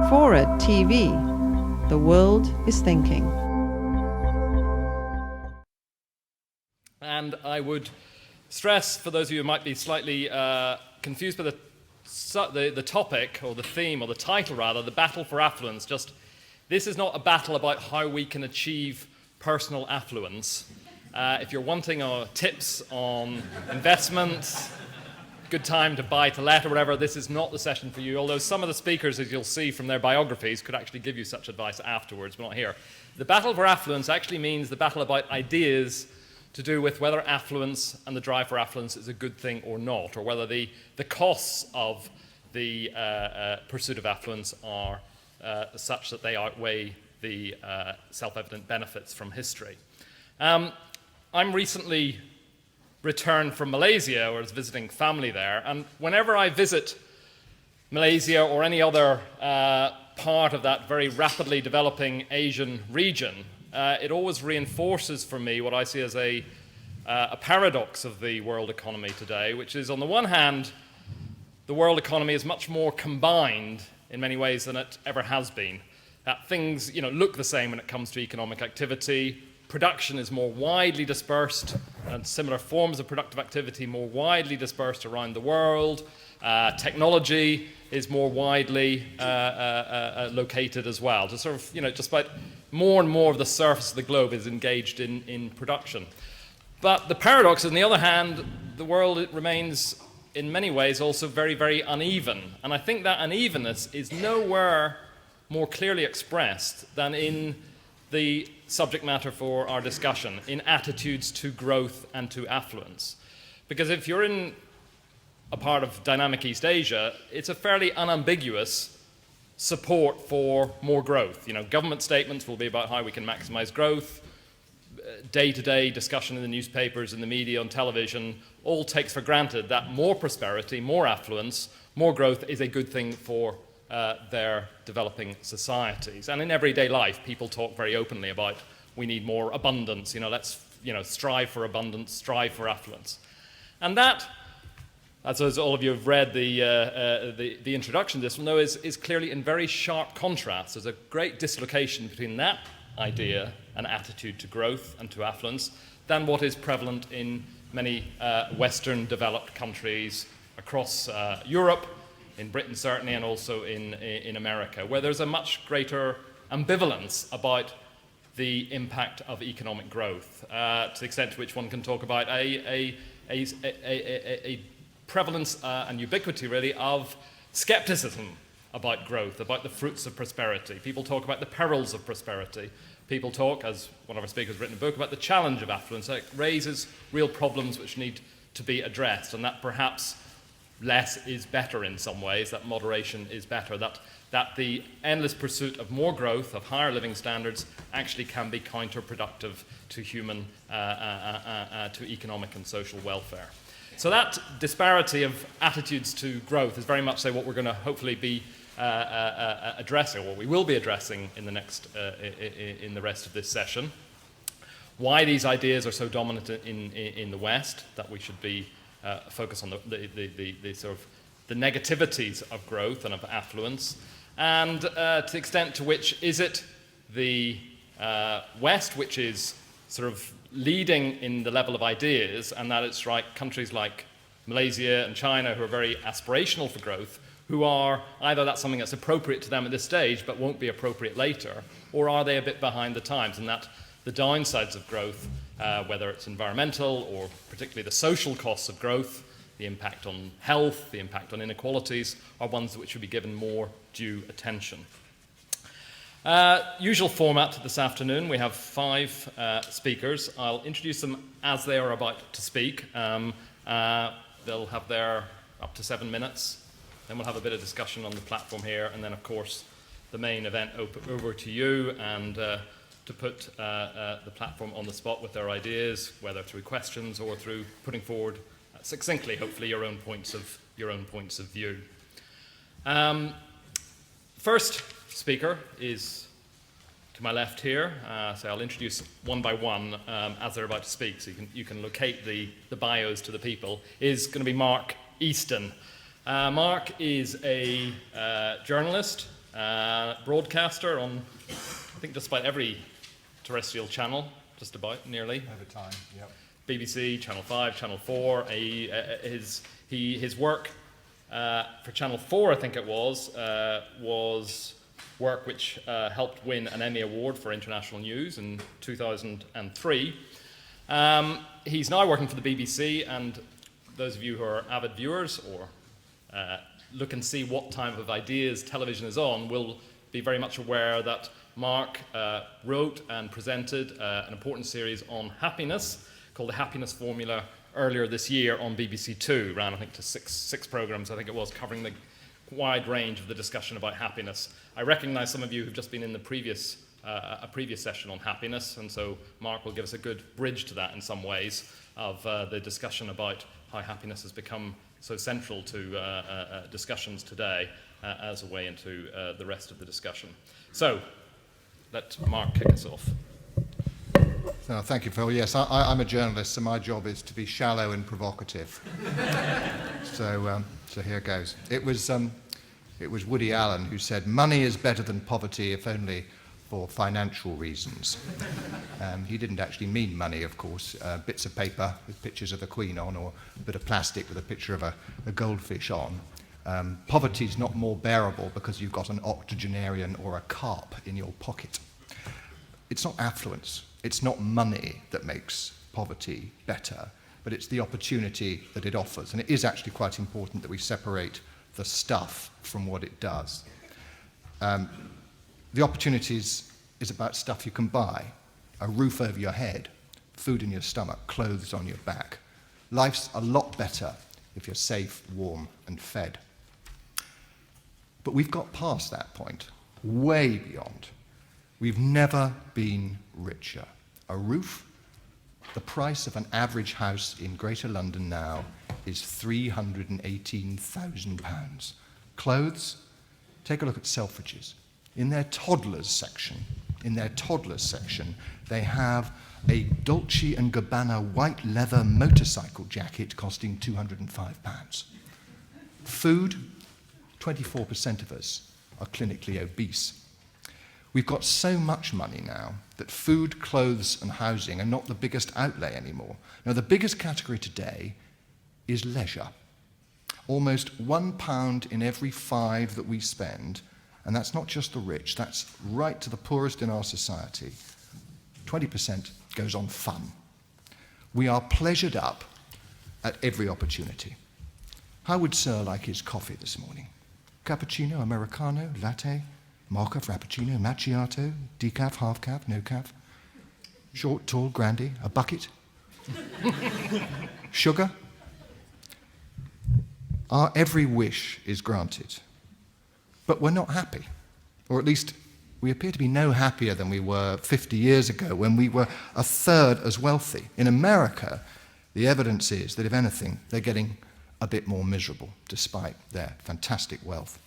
Forward TV. The world is thinking. And I would stress, for those of you who might be slightly confused by the topic, or the theme, or the title rather, the battle for affluence, this is not a battle about how we can achieve personal affluence. If you're wanting tips on investments, good time to buy, to let, or whatever, this is not the session for you, although some of the speakers, as you'll see from their biographies, could actually give you such advice afterwards, but not here. The battle for affluence actually means the battle about ideas to do with whether affluence and the drive for affluence is a good thing or not, or whether the costs of the pursuit of affluence are such that they outweigh the self-evident benefits from history. I'm recently returned from Malaysia, where I was visiting family there, and whenever I visit Malaysia or any other part of that very rapidly developing Asian region, it always reinforces for me what I see as a paradox of the world economy today, which is, on the one hand, the world economy is much more combined in many ways than it ever has been. Things look the same when it comes to economic activity. Production is more widely dispersed, and similar forms of productive activity more widely dispersed around the world. Technology is more widely located as well. Just about more and more of the surface of the globe is engaged in production. But the paradox, on the other hand, the world remains in many ways also very, very uneven. And I think that unevenness is nowhere more clearly expressed than in the subject matter for our discussion, in attitudes to growth and to affluence. Because if you're in a part of dynamic East Asia, it's a fairly unambiguous support for more growth. Government statements will be about how we can maximize growth. Day-to-day discussion in the newspapers, in the media, on television, all takes for granted that more prosperity, more affluence, more growth is a good thing for their developing societies. And in everyday life, people talk very openly about we need more abundance, let's strive for abundance, strive for affluence. And that, as all of you have read the introduction to this one, though, is clearly in very sharp contrast. There's a great dislocation between that idea and attitude to growth and to affluence than what is prevalent in many Western developed countries across Europe, in Britain certainly, and also in America, where there's a much greater ambivalence about the impact of economic growth, to the extent to which one can talk about a prevalence and ubiquity, really, of skepticism about growth, about the fruits of prosperity. People talk about the perils of prosperity. People talk, as one of our speakers has written a book, about the challenge of affluence. It raises real problems which need to be addressed, and that perhaps less is better in some ways, that moderation is better, that the endless pursuit of more growth, of higher living standards, actually can be counterproductive to human, to economic and social welfare. So that disparity of attitudes to growth is very much what we're going to hopefully be addressing, or we will be addressing in the rest of this session. Why these ideas are so dominant in the West, that we should be focus on the sort of the negativities of growth and of affluence, and to the extent to which is it the West which is sort of leading in the level of ideas, and that it's countries like Malaysia and China, who are very aspirational for growth, who are either that's something that's appropriate to them at this stage but won't be appropriate later, or are they a bit behind the times, and that the downsides of growth, whether it's environmental or particularly the social costs of growth, the impact on health, the impact on inequalities, are ones which should be given more due attention. Usual format this afternoon, we have 5 speakers. I'll introduce them as they are about to speak. They'll have their up to 7 minutes. Then we'll have a bit of discussion on the platform here, and then, of course, the main event over to you, and to put the platform on the spot with their ideas, whether through questions or through putting forward succinctly, hopefully, your own points of view. First speaker is to my left here, so I'll introduce one by one as they're about to speak, so you can locate the bios to the people, is going to be Mark Easton. Mark is a journalist, broadcaster on, I think, just about every terrestrial channel, just about, nearly. Over time, yep. BBC, Channel 5, Channel 4. His work for Channel 4, I think it was work which helped win an Emmy Award for International News in 2003. He's now working for the BBC, and those of you who are avid viewers or look and see what type of ideas television is on will be very much aware that Mark wrote and presented an important series on happiness called The Happiness Formula earlier this year on BBC Two. Ran, I think, to six programs, I think it was, covering the wide range of the discussion about happiness. I recognise some of you who've just been in the previous session on happiness, and so Mark will give us a good bridge to that in some ways of the discussion about how happiness has become so central to discussions today as a way into the rest of the discussion. So, let Mark kick us off. Oh, thank you, Phil. Yes, I'm a journalist, so my job is to be shallow and provocative. So here goes. It was Woody Allen who said, "Money is better than poverty, if only for financial reasons." He didn't actually mean money, of course. Bits of paper with pictures of the Queen on, or a bit of plastic with a picture of a goldfish on. Poverty is not more bearable because you've got an octogenarian or a carp in your pocket. It's not affluence. It's not money that makes poverty better, but it's the opportunity that it offers. And it is actually quite important that we separate the stuff from what it does. The opportunities is about stuff you can buy: a roof over your head, food in your stomach, clothes on your back. Life's a lot better if you're safe, warm, and fed. But we've got past that point, way beyond. We've never been richer. A roof, the price of an average house in Greater London now is £318,000. Clothes, take a look at Selfridges. In their toddlers section, they have a Dolce & Gabbana white leather motorcycle jacket costing £205. Food, 24% of us are clinically obese. We've got so much money now that food, clothes, and housing are not the biggest outlay anymore. Now, the biggest category today is leisure. Almost £1 in every 5 that we spend, and that's not just the rich, that's right to the poorest in our society. 20% goes on fun. We are pleasured up at every opportunity. How would Sir like his coffee this morning? Cappuccino, Americano, latte, mocha, frappuccino, macchiato, decaf, half caf, no caf, short, tall, grande, a bucket, sugar. Our every wish is granted, but we're not happy, or at least we appear to be no happier than we were 50 years ago when we were a third as wealthy. In America, the evidence is that, if anything, they're getting a bit more miserable despite their fantastic wealth.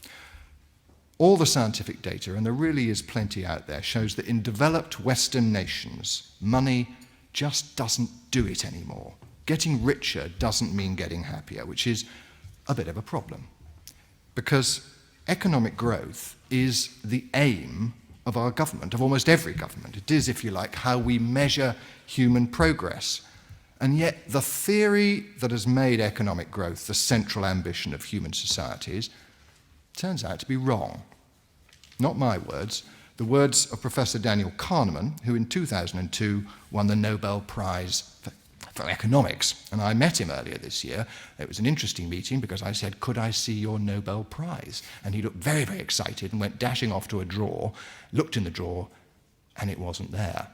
All the scientific data, and there really is plenty out there, shows that in developed Western nations, money just doesn't do it anymore. Getting richer doesn't mean getting happier, which is a bit of a problem. Because economic growth is the aim of our government, of almost every government. It is, if you like, how we measure human progress. And yet the theory that has made economic growth the central ambition of human societies turns out to be wrong. Not my words, the words of Professor Daniel Kahneman, who in 2002 won the Nobel Prize for economics. And I met him earlier this year. It was an interesting meeting because I said, "Could I see your Nobel Prize?" And he looked very, very excited and went dashing off to a drawer, looked in the drawer, and it wasn't there.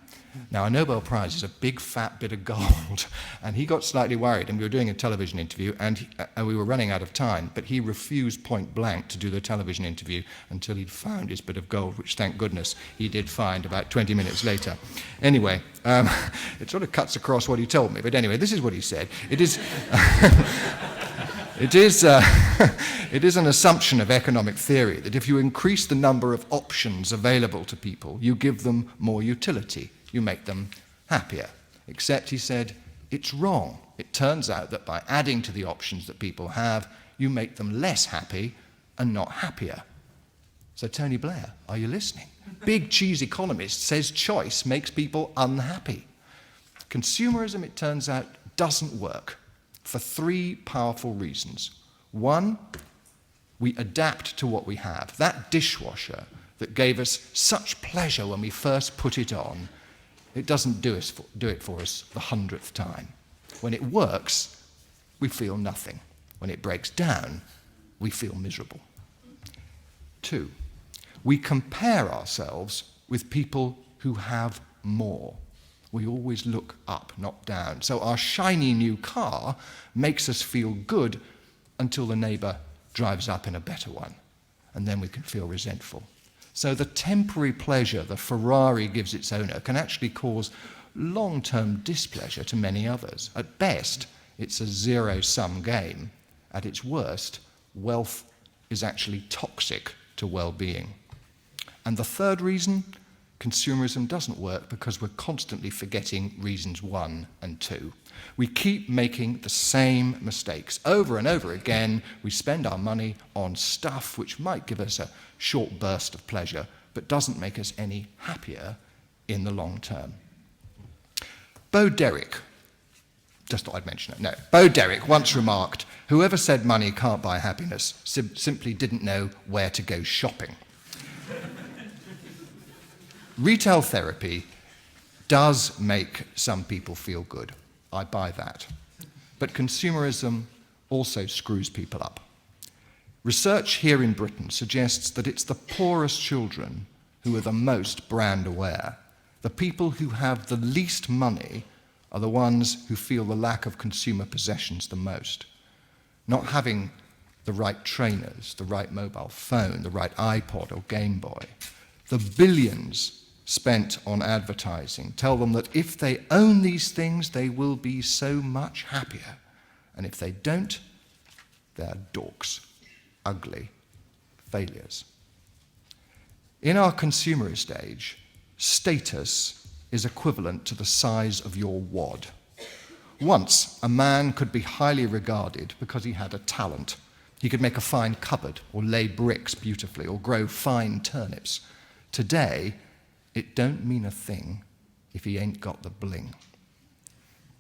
Now, a Nobel Prize is a big fat bit of gold, and he got slightly worried, and we were doing a television interview, and we were running out of time, but he refused point blank to do the television interview until he'd found his bit of gold, which, thank goodness, he did find about 20 minutes later. Anyway, it sort of cuts across what he told me, but anyway, this is what he said. It is... It is an assumption of economic theory that if you increase the number of options available to people, you give them more utility. You make them happier. Except, he said, it's wrong. It turns out that by adding to the options that people have, you make them less happy and not happier. So Tony Blair, are you listening? Big cheese economist says choice makes people unhappy. Consumerism, it turns out, doesn't work for three powerful reasons. One, we adapt to what we have. That dishwasher that gave us such pleasure when we first put it on, it doesn't do it for us the 100th time. When it works, we feel nothing. When it breaks down, we feel miserable. Two, we compare ourselves with people who have more. We always look up, not down. So our shiny new car makes us feel good until the neighbour drives up in a better one, and then we can feel resentful. So the temporary pleasure the Ferrari gives its owner can actually cause long-term displeasure to many others. At best, it's a zero-sum game. At its worst, wealth is actually toxic to well-being. And the third reason, consumerism doesn't work because we're constantly forgetting reasons 1 and 2. We keep making the same mistakes. Over and over again, we spend our money on stuff which might give us a short burst of pleasure, but doesn't make us any happier in the long term. Bo Derek, just thought I'd mention it. No, Bo Derek once remarked, "Whoever said money can't buy happiness simply didn't know where to go shopping." Retail therapy does make some people feel good. I buy that. But consumerism also screws people up. Research here in Britain suggests that it's the poorest children who are the most brand aware. The people who have the least money are the ones who feel the lack of consumer possessions the most. Not having the right trainers, the right mobile phone, the right iPod or Game Boy. The billions spent on advertising tell them that if they own these things, they will be so much happier. And if they don't, they're dorks, ugly failures. In our consumerist age, status is equivalent to the size of your wad. Once, a man could be highly regarded because he had a talent. He could make a fine cupboard, or lay bricks beautifully, or grow fine turnips. Today, it don't mean a thing if he ain't got the bling.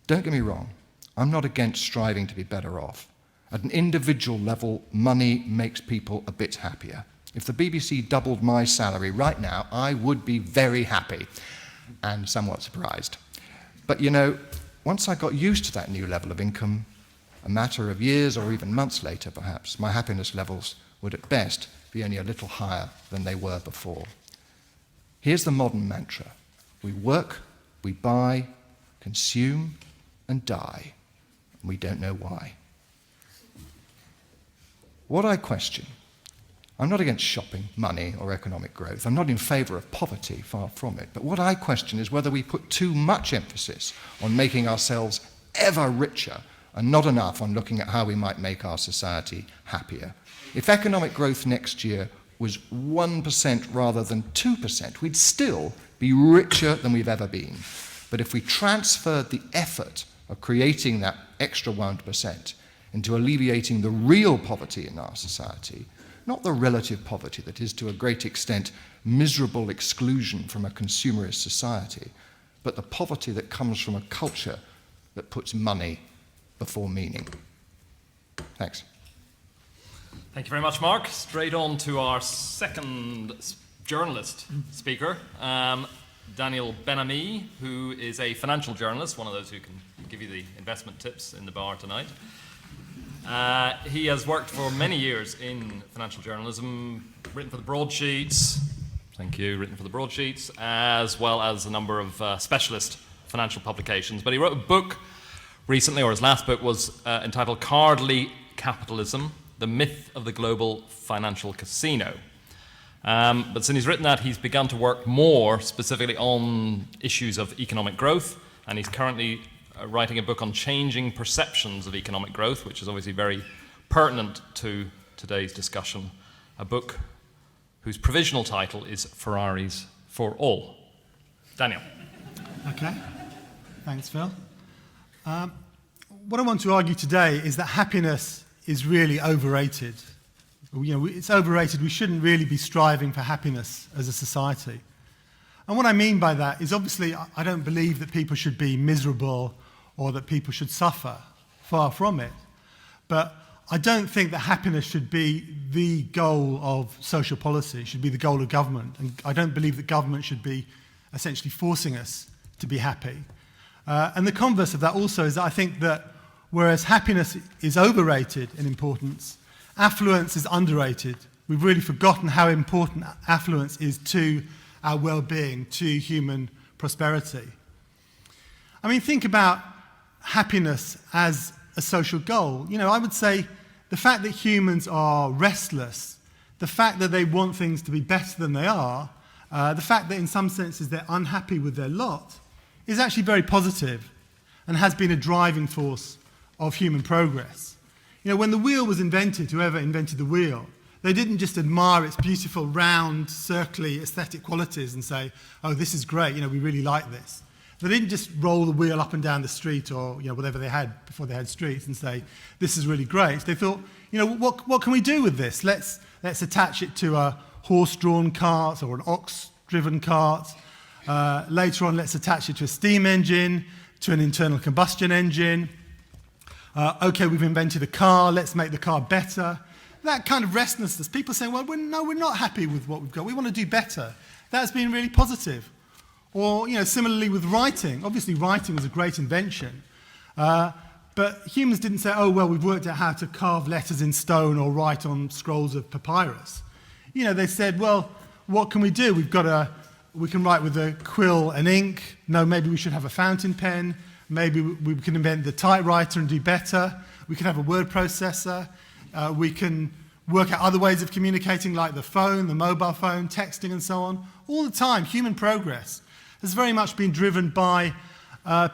Don't get me wrong, I'm not against striving to be better off. At an individual level, money makes people a bit happier. If the BBC doubled my salary right now, I would be very happy and somewhat surprised. But you know, once I got used to that new level of income, a matter of years or even months later perhaps, my happiness levels would at best be only a little higher than they were before. Here's the modern mantra. We work, we buy, consume, and die. And we don't know why. What I question, I'm not against shopping, money, or economic growth. I'm not in favour of poverty, far from it. But what I question is whether we put too much emphasis on making ourselves ever richer and not enough on looking at how we might make our society happier. If economic growth next year was 1% rather than 2%, we'd still be richer than we've ever been. But if we transferred the effort of creating that extra 1% into alleviating the real poverty in our society, not the relative poverty that is to a great extent miserable exclusion from a consumerist society, but the poverty that comes from a culture that puts money before meaning. Thanks. Thank you very much, Mark. Straight on to our second journalist speaker, Daniel Ben-Ami, who is a financial journalist, one of those who can give you the investment tips in the bar tonight. He has worked for many years in financial journalism, written for the broadsheets, written for the broadsheets, as well as a number of specialist financial publications. But he wrote a book recently, or his last book was entitled Cardly Capitalism, The Myth of the Global Financial Casino. But since he's written that, he's begun to work more specifically on issues of economic growth, and he's currently writing a book on changing perceptions of economic growth, which is obviously very pertinent to today's discussion. A book whose provisional title is Ferraris for All. Daniel. Okay, thanks, Phil. What I want to argue today is that happiness is really overrated. It's overrated. We shouldn't really be striving for happiness as a society. And what I mean by that is obviously I don't believe that people should be miserable or that people should suffer. Far from it. But I don't think that happiness should be the goal of social policy, should be the goal of government. And I don't believe that government should be essentially forcing us to be happy. And the converse of that also is that I think that whereas happiness is overrated in importance, affluence is underrated. We've really forgotten how important affluence is to our well-being, to human prosperity. I mean, think about happiness as a social goal. I would say the fact that humans are restless, the fact that they want things to be better than they are, the fact that in some senses they're unhappy with their lot, is actually very positive and has been a driving force of human progress. When the wheel was invented, whoever invented the wheel, they didn't just admire its beautiful, round, circly, aesthetic qualities and say, oh, this is great, we really like this. They didn't just roll the wheel up and down the street or whatever they had before they had streets and say, this is really great. They thought, what can we do with this? Let's attach it to a horse-drawn cart or an ox-driven cart. Later on, let's attach it to a steam engine, to an internal combustion engine. Okay, we've invented a car, let's make the car better. That kind of restlessness, people saying, well, we're not happy with what we've got, we want to do better. That's been really positive. Or, similarly with writing. Obviously, writing was a great invention. But humans didn't say, oh, well, we've worked out how to carve letters in stone or write on scrolls of papyrus. They said, well, what can we do? We can write with a quill and ink. No, maybe we should have a fountain pen. Maybe we can invent the typewriter and do better. We can have a word processor. We can work out other ways of communicating like the phone, the mobile phone, texting and so on. All the time, human progress has very much been driven by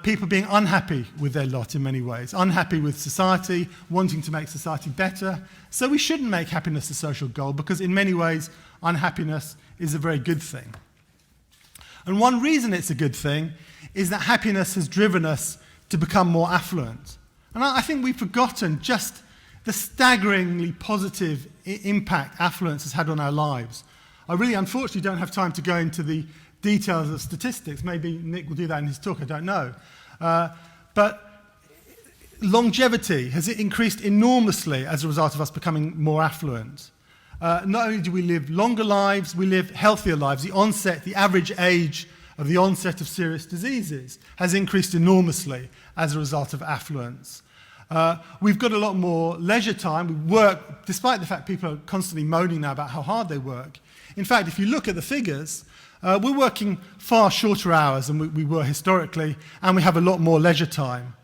people being unhappy with their lot in many ways, unhappy with society, wanting to make society better. So we shouldn't make happiness a social goal because in many ways unhappiness is a very good thing. And one reason it's a good thing is that happiness has driven us to become more affluent. And I think we've forgotten just the staggeringly positive impact affluence has had on our lives. I really unfortunately don't have time to go into the details of statistics. Maybe Nick will do that in his talk, I don't know. But longevity has increased enormously as a result of us becoming more affluent. Not only do we live longer lives, we live healthier lives. The average age of the onset of serious diseases has increased enormously as a result of affluence. We've got a lot more leisure time. We work, despite the fact people are constantly moaning now about how hard they work. In fact, if you look at the figures, we're working far shorter hours than we were historically, and we have a lot more leisure time.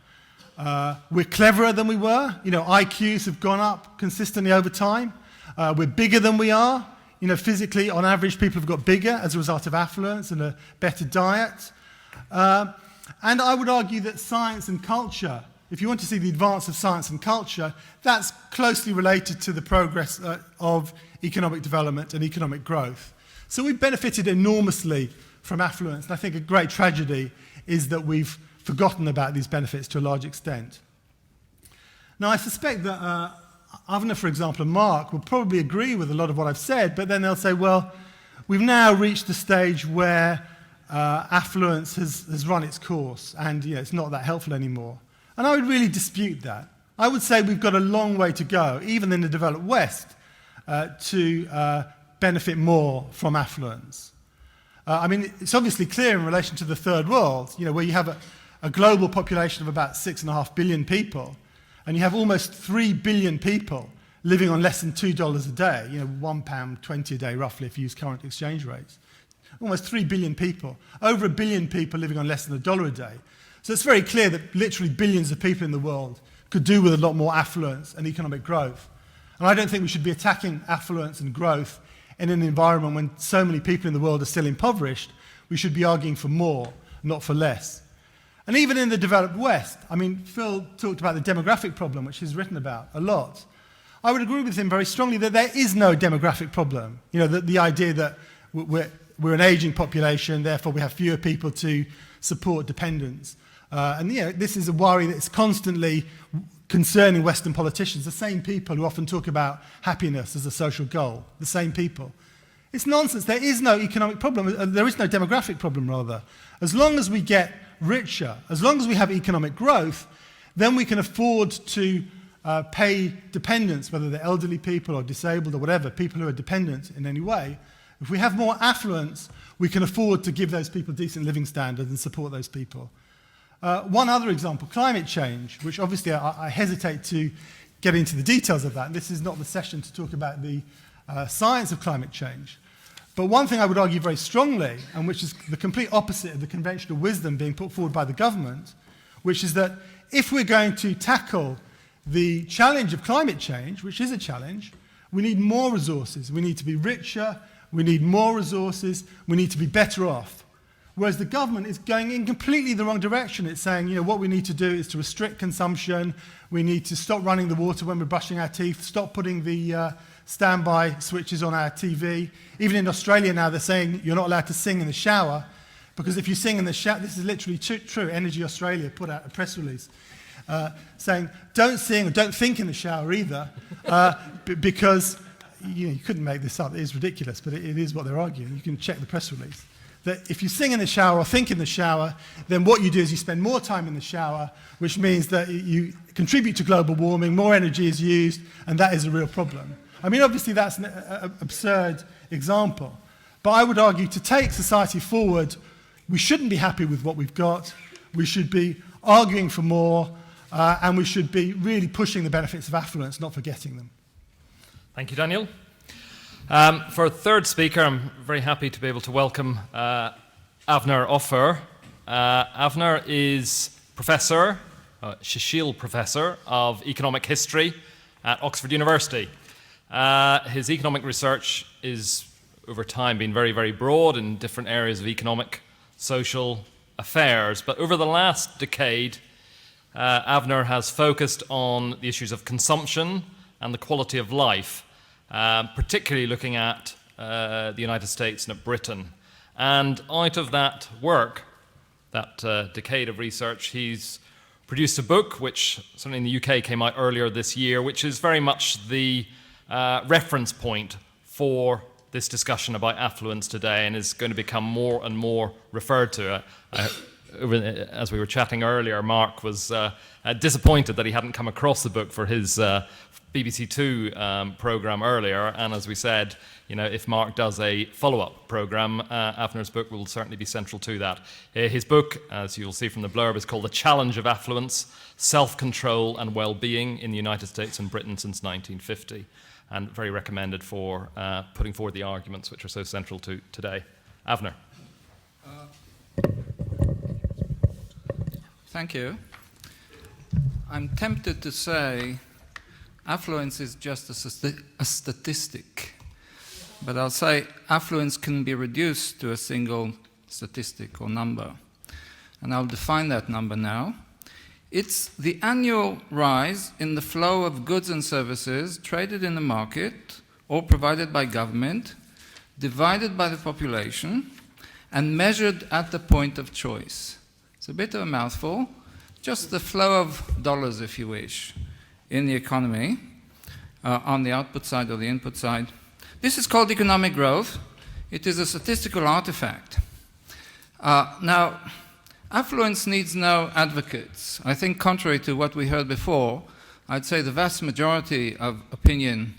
We're cleverer than we were. IQs have gone up consistently over time. We're bigger than we are. Physically, on average, people have got bigger as a result of affluence and a better diet. And I would argue that science and culture, if you want to see the advance of science and culture, that's closely related to the progress of economic development and economic growth. So we've benefited enormously from affluence, and I think a great tragedy is that we've forgotten about these benefits to a large extent. Now, I suspect that Avner, for example, and Mark will probably agree with a lot of what I've said, but then they'll say, well, we've now reached the stage where affluence has run its course, and it's not that helpful anymore. And I would really dispute that. I would say we've got a long way to go, even in the developed West, to benefit more from affluence. It's obviously clear in relation to the third world, where you have a global population of about 6.5 billion people, and you have almost 3 billion people living on less than $2 a day, £1.20 a day roughly if you use current exchange rates. Almost 3 billion people. Over 1 billion people living on less than $1 a day. So it's very clear that literally billions of people in the world could do with a lot more affluence and economic growth. And I don't think we should be attacking affluence and growth in an environment when so many people in the world are still impoverished. We should be arguing for more, not for less. And even in the developed West, Phil talked about the demographic problem, which he's written about a lot. I would agree with him very strongly that there is no demographic problem. The idea that we're an aging population, therefore we have fewer people to support dependents. This is a worry that's constantly concerning Western politicians, the same people who often talk about happiness as a social goal, the same people. It's nonsense. There is no economic problem. There is no demographic problem, rather. As long as we get richer, as long as we have economic growth, then we can afford to pay dependents, whether they're elderly people or disabled or whatever, people who are dependent in any way. If we have more affluence, we can afford to give those people decent living standards and support those people. One other example, climate change, which obviously I hesitate to get into the details of that. And this is not the session to talk about the science of climate change. But one thing I would argue very strongly, and which is the complete opposite of the conventional wisdom being put forward by the government, which is that if we're going to tackle the challenge of climate change, which is a challenge, we need more resources. We need to be richer, we need more resources, we need to be better off. Whereas the government is going in completely the wrong direction. It's saying, you know, what we need to do is to restrict consumption, we need to stop running the water when we're brushing our teeth, stop putting the standby switches on our TV. Even in Australia now, they're saying you're not allowed to sing in the shower, because if you sing in the shower, this is literally true. Energy Australia put out a press release saying don't sing or don't think in the shower either, because you couldn't make this up. It is ridiculous, but it is what they're arguing. You can check the press release. That if you sing in the shower or think in the shower, then what you do is you spend more time in the shower, which means that you contribute to global warming, more energy is used, and that is a real problem. I mean, obviously that's an absurd example, but I would argue to take society forward, we shouldn't be happy with what we've got, we should be arguing for more, and we should be really pushing the benefits of affluence, not forgetting them. Thank you, Daniel. For a third speaker, I'm very happy to be able to welcome Avner Offer. Avner is Professor, Shishil Professor of Economic History at Oxford University. His economic research is, over time, been very, very broad in different areas of economic, social affairs. But over the last decade, Avner has focused on the issues of consumption and the quality of life, particularly looking at the United States and at Britain. And out of that work, that decade of research, he's produced a book, which certainly in the UK came out earlier this year, which is very much the reference point for this discussion about affluence today, and is going to become more and more referred to. As we were chatting earlier, Mark was disappointed that he hadn't come across the book for his BBC Two programme earlier, and as we said, you know, if Mark does a follow-up programme, Avner's book will certainly be central to that. His book, as you'll see from the blurb, is called The Challenge of Affluence, Self-Control and Well-Being in the United States and Britain since 1950, and very recommended for putting forward the arguments which are so central to today. Avner. Thank you. I'm tempted to say affluence is just a statistic, but I'll say affluence can be reduced to a single statistic or number, and I'll define that number now. It's the annual rise in the flow of goods and services traded in the market or provided by government, divided by the population, and measured at the point of choice. It's a bit of a mouthful, just the flow of dollars, if you wish, in the economy, on the output side or the input side. This is called economic growth. It is a statistical artifact. Now, affluence needs no advocates. I think contrary to what we heard before, I'd say the vast majority of opinion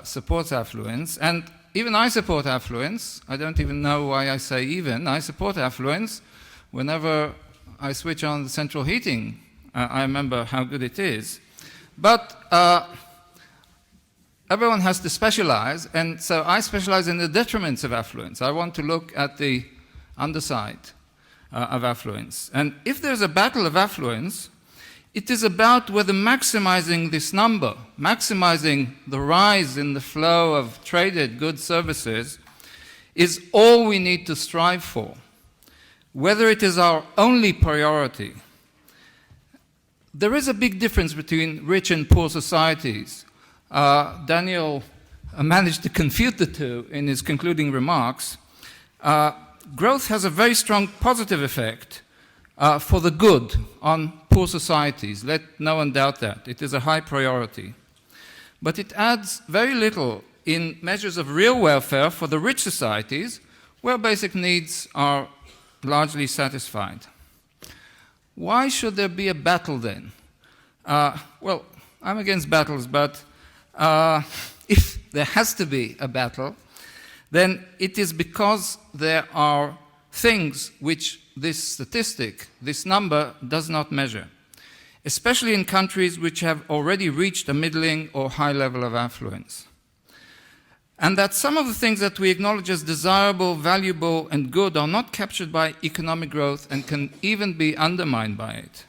supports affluence, and even I support affluence. I don't even know why I say even. I support affluence. Whenever I switch on the central heating, I remember how good it is. But everyone has to specialize, and so I specialize in the detriments of affluence. I want to look at the underside of affluence. And if there's a battle of affluence, it is about whether maximizing this number, maximizing the rise in the flow of traded goods services, is all we need to strive for. Whether it is our only priority. There is a big difference between rich and poor societies. Daniel managed to confute the two in his concluding remarks. Growth has a very strong positive effect for the good on poor societies. Let no one doubt that. It is a high priority. But it adds very little in measures of real welfare for the rich societies, where basic needs are largely satisfied. Why should there be a battle then? Well, I'm against battles, but if there has to be a battle, then it is because there are things which this statistic, this number, does not measure, especially in countries which have already reached a middling or high level of affluence. And that some of the things that we acknowledge as desirable, valuable, and good are not captured by economic growth and can even be undermined by it.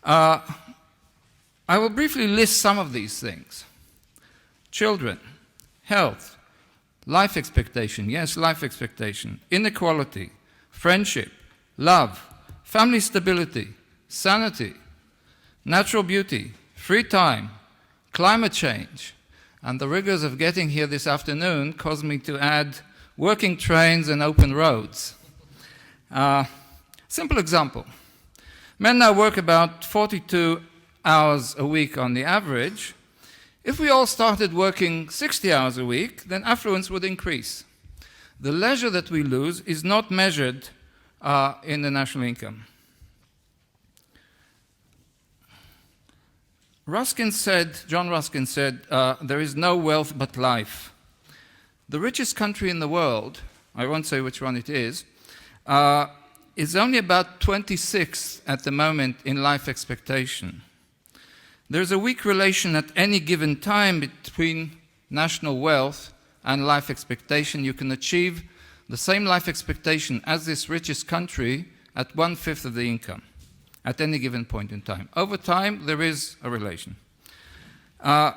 I will briefly list some of these things. Children, health, life expectation, yes, life expectation, inequality, friendship, love, family stability, sanity, natural beauty, free time, climate change, and the rigors of getting here this afternoon caused me to add working trains and open roads. Simple example. Men now work about 42 hours a week on the average. If we all started working 60 hours a week, then affluence would increase. The leisure that we lose is not measured in the national income. John Ruskin said, there is no wealth but life. The richest country in the world, I won't say which one it is only about 26th at the moment in life expectation. There's a weak relation at any given time between national wealth and life expectation. You can achieve the same life expectation as this richest country at 1/5 of the income at any given point in time. Over time, there is a relation. The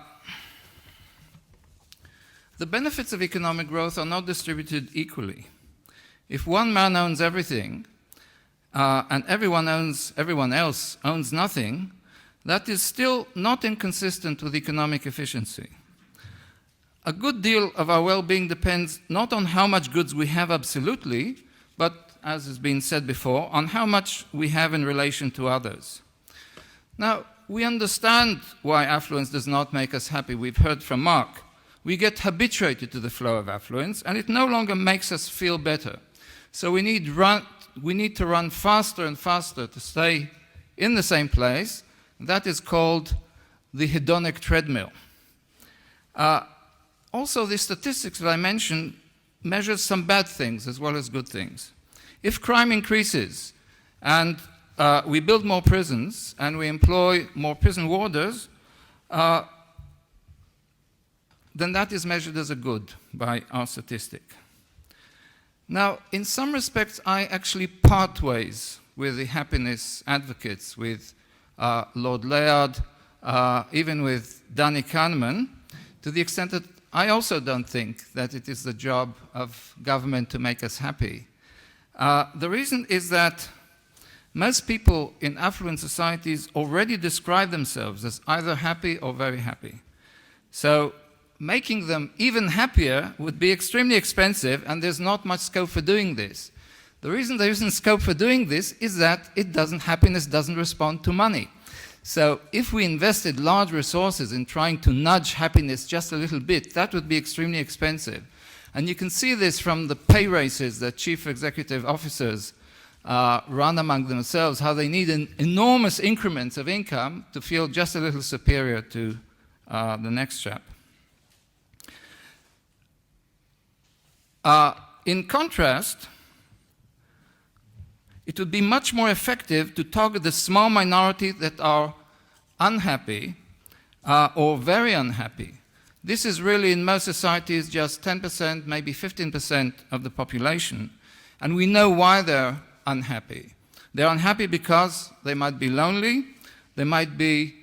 benefits of economic growth are not distributed equally. If one man owns everything and everyone else owns nothing, that is still not inconsistent with economic efficiency. A good deal of our well-being depends not on how much goods we have absolutely, but, as has been said before, on how much we have in relation to others. Now, we understand why affluence does not make us happy. We've heard from Mark. We get habituated to the flow of affluence, and it no longer makes us feel better. So we need to run faster and faster to stay in the same place. That is called the hedonic treadmill. Also, the statistics that I mentioned measures some bad things as well as good things. If crime increases and we build more prisons and we employ more prison warders, then that is measured as a good by our statistic. Now, in some respects, I actually part ways with the happiness advocates, with Lord Layard, even with Danny Kahneman, to the extent that I also don't think that it is the job of government to make us happy. The reason is that most people in affluent societies already describe themselves as either happy or very happy. So making them even happier would be extremely expensive, and there's not much scope for doing this. The reason there isn't scope for doing this is that happiness doesn't respond to money. So if we invested large resources in trying to nudge happiness just a little bit, that would be extremely expensive. And you can see this from the pay races that chief executive officers run among themselves, how they need enormous increments of income to feel just a little superior to the next chap. In contrast, it would be much more effective to target the small minority that are unhappy or very unhappy. This is really, in most societies, just 10%, maybe 15% of the population. And we know why they're unhappy. They're unhappy because they might be lonely, they might be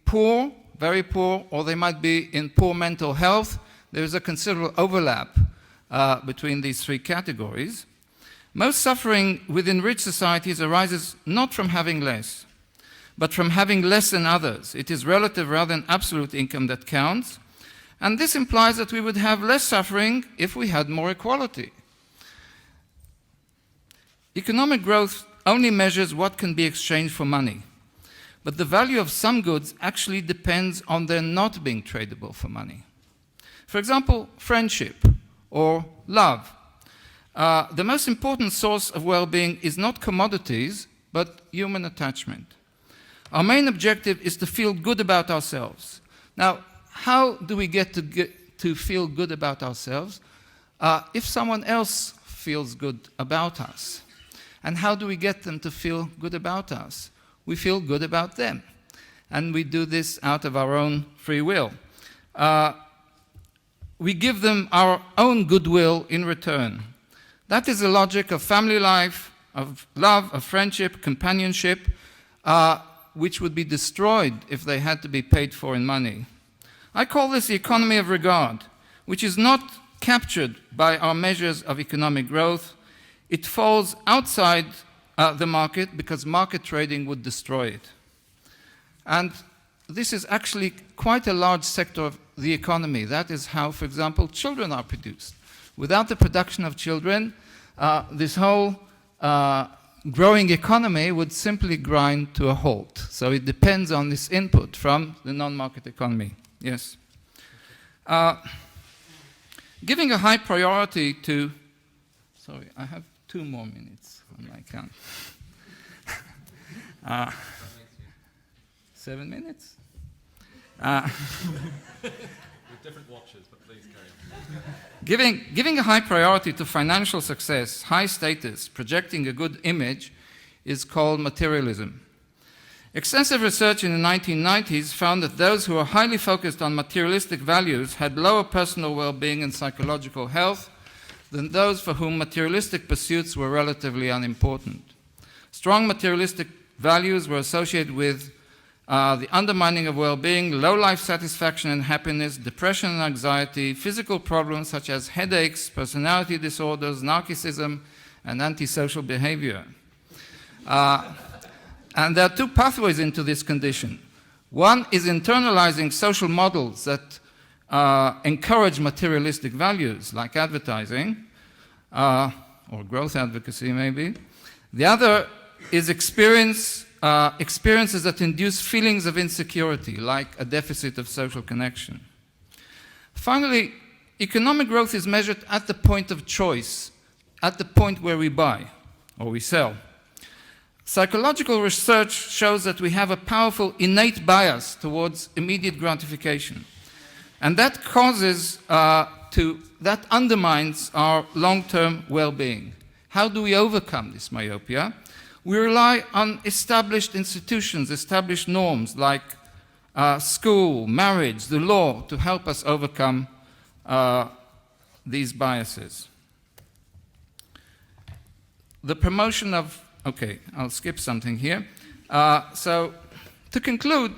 poor, very poor, or they might be in poor mental health. There is a considerable overlap between these three categories. Most suffering within rich societies arises not from having less, but from having less than others. It is relative rather than absolute income that counts. And this implies that we would have less suffering if we had more equality. Economic growth only measures what can be exchanged for money. but the value of some goods actually depends on their not being tradable for money. For example, friendship or love. The most important source of well-being is not commodities, but human attachment. Our main objective is to feel good about ourselves. Now, how do we get to feel good about ourselves? If someone else feels good about us. And how do we get them to feel good about us? We feel good about them. And we do this out of our own free will. We give them our own goodwill in return. That is the logic of family life, of love, of friendship, companionship, which would be destroyed if they had to be paid for in money. I call this the economy of regard, which is not captured by our measures of economic growth. It falls outside the market because market trading would destroy it. And this is actually quite a large sector of the economy. That is how, for example, children are produced. Without the production of children, this whole growing economy would simply grind to a halt. So it depends on this input from the non-market economy. Yes. Giving a high priority to... Sorry, I have 2 more minutes on my count. 7 minutes? With different watches, but please carry on. Giving a high priority to financial success, high status, projecting a good image, is called materialism. Extensive research in the 1990s found that those who are highly focused on materialistic values had lower personal well-being and psychological health than those for whom materialistic pursuits were relatively unimportant. Strong materialistic values were associated with the undermining of well-being, low life satisfaction and happiness, depression and anxiety, physical problems such as headaches, personality disorders, narcissism, and antisocial behavior. And there are 2 pathways into this condition. One is internalizing social models that encourage materialistic values, like advertising, or growth advocacy maybe. The other is experiences that induce feelings of insecurity, like a deficit of social connection. Finally, economic growth is measured at the point of choice, at the point where we buy or we sell. Psychological research shows that we have a powerful innate bias towards immediate gratification. And that that undermines our long-term well-being. How do we overcome this myopia? We rely on established institutions, established norms like school, marriage, the law to help us overcome these biases. The promotion of... Okay, I'll skip something here. So, to conclude,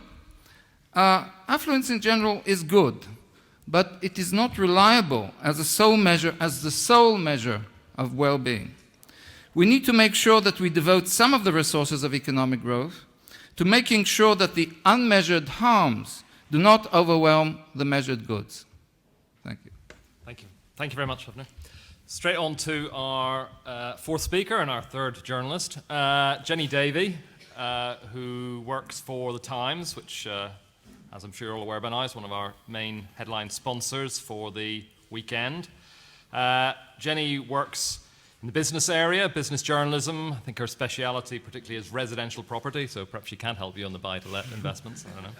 affluence in general is good, but it is not reliable as the sole measure of well-being. We need to make sure that we devote some of the resources of economic growth to making sure that the unmeasured harms do not overwhelm the measured goods. Thank you. Thank you. Thank you very much, Avner. Straight on to our 4th speaker and our 3rd journalist, Jenny Davey, who works for The Times, which, as I'm sure you're all aware by now, is one of our main headline sponsors for the weekend. Jenny works in the business area, business journalism. I think her speciality particularly is residential property, so perhaps she can't help you on the buy-to-let investments. I don't know.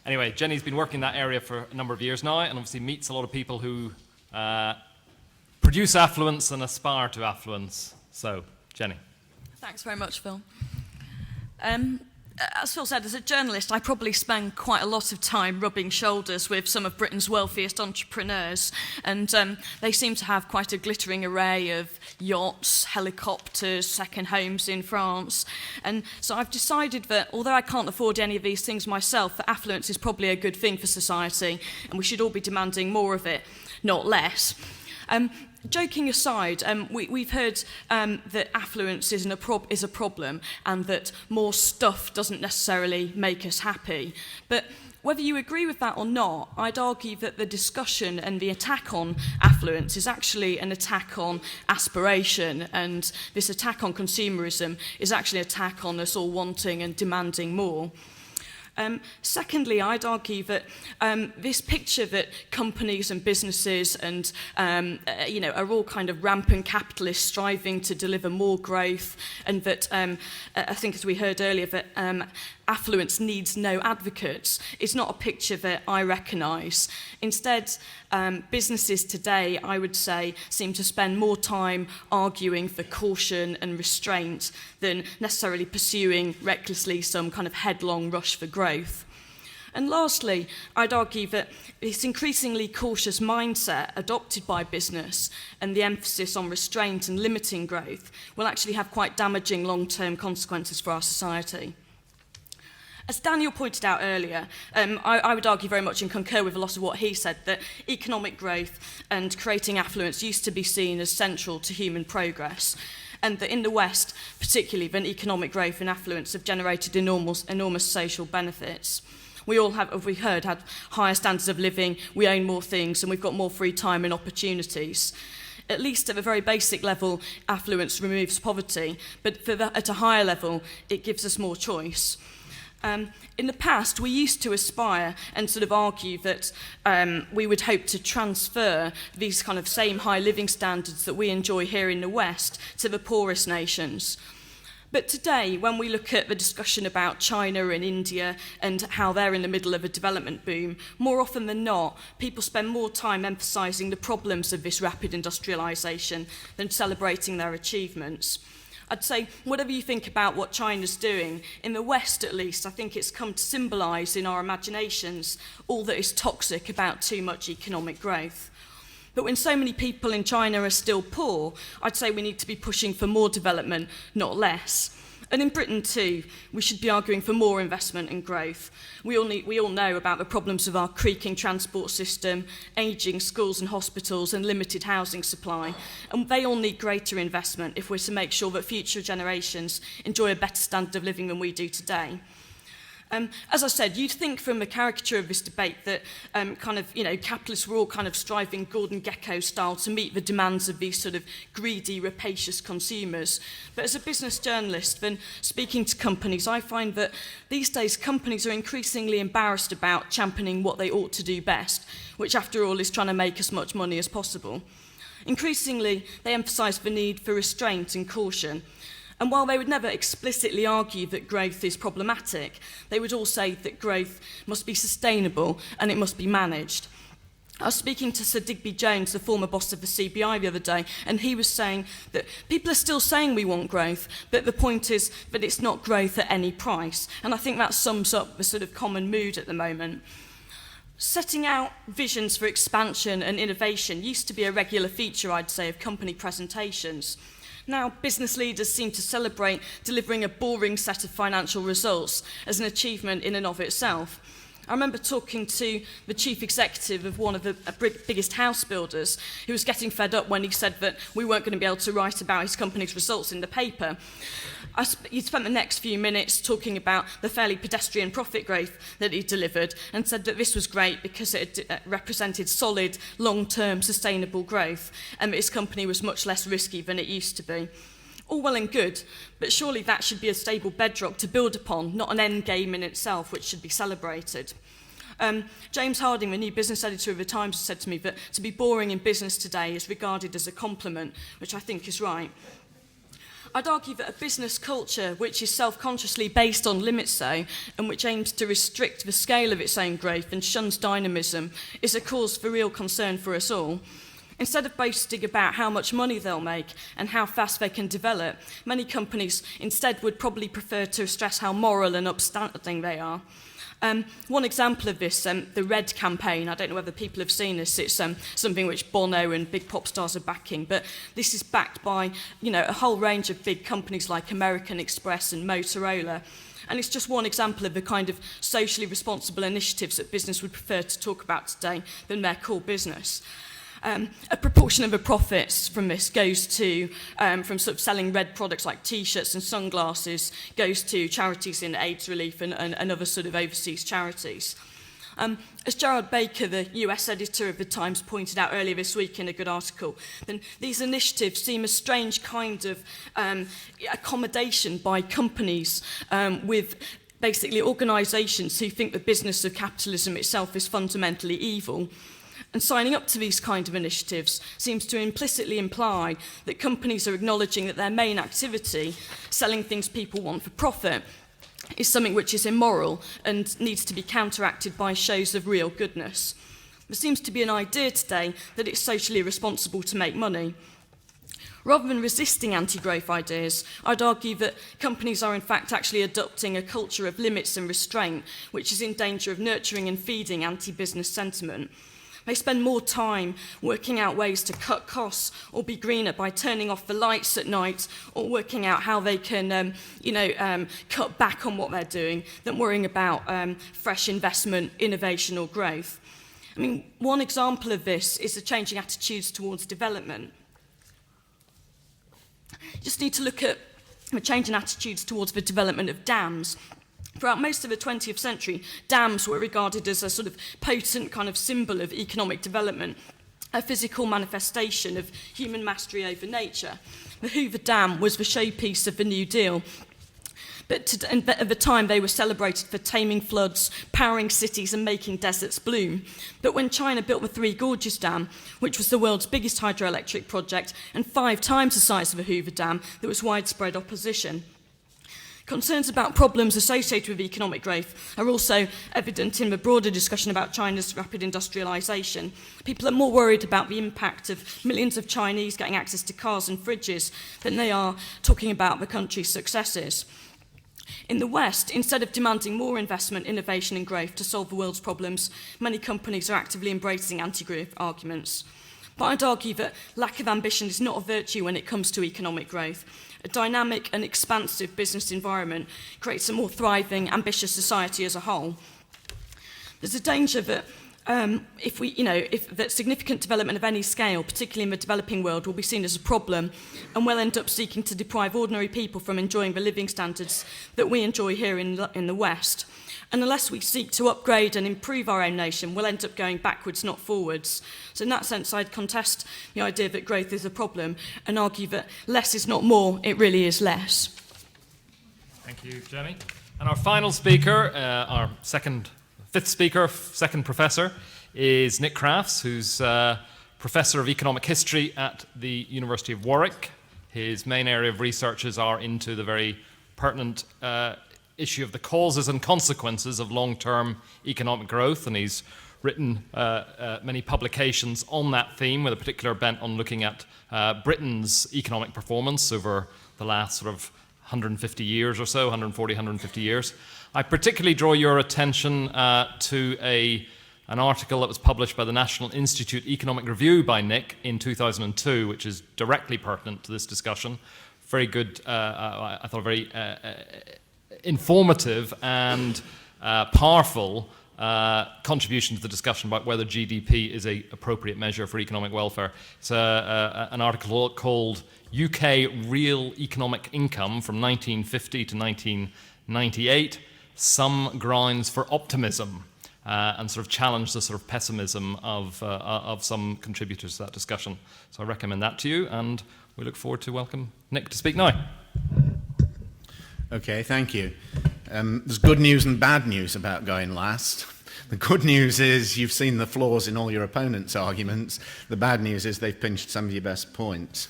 Anyway, Jenny's been working in that area for a number of years now, and obviously meets a lot of people who produce affluence and aspire to affluence. So, Jenny. Thanks very much, Phil. As Phil said, as a journalist, I probably spend quite a lot of time rubbing shoulders with some of Britain's wealthiest entrepreneurs, and they seem to have quite a glittering array of yachts, helicopters, second homes in France. And so I've decided that, although I can't afford any of these things myself, that affluence is probably a good thing for society, and we should all be demanding more of it, not less. Joking aside, we've heard that affluence is a problem and that more stuff doesn't necessarily make us happy. But whether you agree with that or not, I'd argue that the discussion and the attack on affluence is actually an attack on aspiration, and this attack on consumerism is actually an attack on us all wanting and demanding more. Secondly, I'd argue that this picture that companies and businesses and are all kind of rampant capitalists striving to deliver more growth, and that I think, as we heard earlier, that affluence needs no advocates, is not a picture that I recognise. Instead, businesses today, I would say, seem to spend more time arguing for caution and restraint than necessarily pursuing recklessly some kind of headlong rush for growth. And lastly, I'd argue that this increasingly cautious mindset adopted by business and the emphasis on restraint and limiting growth will actually have quite damaging long-term consequences for our society. As Daniel pointed out earlier, I would argue very much and concur with a lot of what he said, that economic growth and creating affluence used to be seen as central to human progress, and that in the West, particularly, then economic growth and affluence have generated enormous social benefits. We all have, as we heard, had higher standards of living, we own more things, and we've got more free time and opportunities. At least at a very basic level, affluence removes poverty, but at a higher level, it gives us more choice. In the past, we used to aspire and sort of argue that we would hope to transfer these kind of same high living standards that we enjoy here in the West to the poorest nations. But today, when we look at the discussion about China and India and how they're in the middle of a development boom, more often than not, people spend more time emphasising the problems of this rapid industrialisation than celebrating their achievements. I'd say, whatever you think about what China's doing, in the West at least, I think it's come to symbolise in our imaginations all that is toxic about too much economic growth. But when so many people in China are still poor, I'd say we need to be pushing for more development, not less. And in Britain too, we should be arguing for more investment and growth. We all know about the problems of our creaking transport system, ageing schools and hospitals, and limited housing supply. And they all need greater investment if we're to make sure that future generations enjoy a better standard of living than we do today. As I said, you'd think from the caricature of this debate that capitalists were all kind of striving Gordon Gekko style to meet the demands of these sort of greedy, rapacious consumers. But as a business journalist, then speaking to companies, I find that these days companies are increasingly embarrassed about championing what they ought to do best, which after all is trying to make as much money as possible. Increasingly, they emphasise the need for restraint and caution. And while they would never explicitly argue that growth is problematic, they would all say that growth must be sustainable and it must be managed. I was speaking to Sir Digby Jones, the former boss of the CBI, the other day, and he was saying that people are still saying we want growth, but the point is that it's not growth at any price. And I think that sums up the sort of common mood at the moment. Setting out visions for expansion and innovation used to be a regular feature, I'd say, of company presentations. Now, business leaders seem to celebrate delivering a boring set of financial results as an achievement in and of itself. I remember talking to the chief executive of one of the biggest house builders who was getting fed up when he said that we weren't going to be able to write about his company's results in the paper. He spent the next few minutes talking about the fairly pedestrian profit growth that he delivered and said that this was great because it represented solid, long-term, sustainable growth and that his company was much less risky than it used to be. All well and good, but surely that should be a stable bedrock to build upon, not an end game in itself which should be celebrated. James Harding, the new business editor of The Times, said to me that to be boring in business today is regarded as a compliment, which I think is right. I'd argue that a business culture which is self-consciously based on limits, though, and which aims to restrict the scale of its own growth and shuns dynamism, is a cause for real concern for us all. Instead of boasting about how much money they'll make and how fast they can develop, many companies instead would probably prefer to stress how moral and upstanding they are. One example of this, the Red campaign, I don't know whether people have seen this, it's something which Bono and big pop stars are backing, but this is backed by a whole range of big companies like American Express and Motorola. And it's just one example of the kind of socially responsible initiatives that business would prefer to talk about today than their core business. A proportion of the profits from this goes to, from sort of selling red products like T-shirts and sunglasses, goes to charities in AIDS relief and other sort of overseas charities. As Gerard Baker, the US editor of The Times, pointed out earlier this week in a good article, then these initiatives seem a strange kind of accommodation by companies with basically organisations who think the business of capitalism itself is fundamentally evil. And signing up to these kind of initiatives seems to implicitly imply that companies are acknowledging that their main activity, selling things people want for profit, is something which is immoral and needs to be counteracted by shows of real goodness. There seems to be an idea today that it's socially responsible to make money. Rather than resisting anti-growth ideas, I'd argue that companies are in fact actually adopting a culture of limits and restraint, which is in danger of nurturing and feeding anti-business sentiment. They spend more time working out ways to cut costs or be greener by turning off the lights at night or working out how they can, cut back on what they're doing than worrying about fresh investment, innovation or growth. I mean, one example of this is the changing attitudes towards development. You just need to look at the changing attitudes towards the development of dams. Throughout most of the 20th century, dams were regarded as a sort of potent kind of symbol of economic development, a physical manifestation of human mastery over nature. The Hoover Dam was the showpiece of the New Deal. But at the time, they were celebrated for taming floods, powering cities and making deserts bloom. But when China built the Three Gorges Dam, which was the world's biggest hydroelectric project and 5 times the size of the Hoover Dam, there was widespread opposition. Concerns about problems associated with economic growth are also evident in the broader discussion about China's rapid industrialisation. People are more worried about the impact of millions of Chinese getting access to cars and fridges than they are talking about the country's successes. In the West, instead of demanding more investment, innovation and growth to solve the world's problems, many companies are actively embracing anti-growth arguments. But I'd argue that lack of ambition is not a virtue when it comes to economic growth. A dynamic and expansive business environment creates a more thriving, ambitious society as a whole. There's a danger that that significant development of any scale, particularly in the developing world, will be seen as a problem and will end up seeking to deprive ordinary people from enjoying the living standards that we enjoy here in the West. And unless we seek to upgrade and improve our own nation, we'll end up going backwards, not forwards. So in that sense, I'd contest the idea that growth is a problem and argue that less is not more, it really is less. Thank you, Jenny. And our final speaker, our fifth speaker, second professor, is Nick Crafts, who's Professor of Economic History at the University of Warwick. His main area of researches are into the very pertinent issue of the causes and consequences of long-term economic growth, and he's written many publications on that theme with a particular bent on looking at Britain's economic performance over the last sort of 150 years or so, 140, 150 years. I particularly draw your attention to an article that was published by the National Institute Economic Review by Nick in 2002, which is directly pertinent to this discussion. Very good, I thought very informative and powerful contribution to the discussion about whether GDP is an appropriate measure for economic welfare. It's an article called UK Real Economic Income from 1950 to 1998, Some Grounds for Optimism, and sort of challenge the sort of pessimism of some contributors to that discussion. So I recommend that to you, and we look forward to welcome Nick to speak now. Okay, thank you. There's good news and bad news about going last. The good news is you've seen the flaws in all your opponents' arguments. The bad news is they've pinched some of your best points.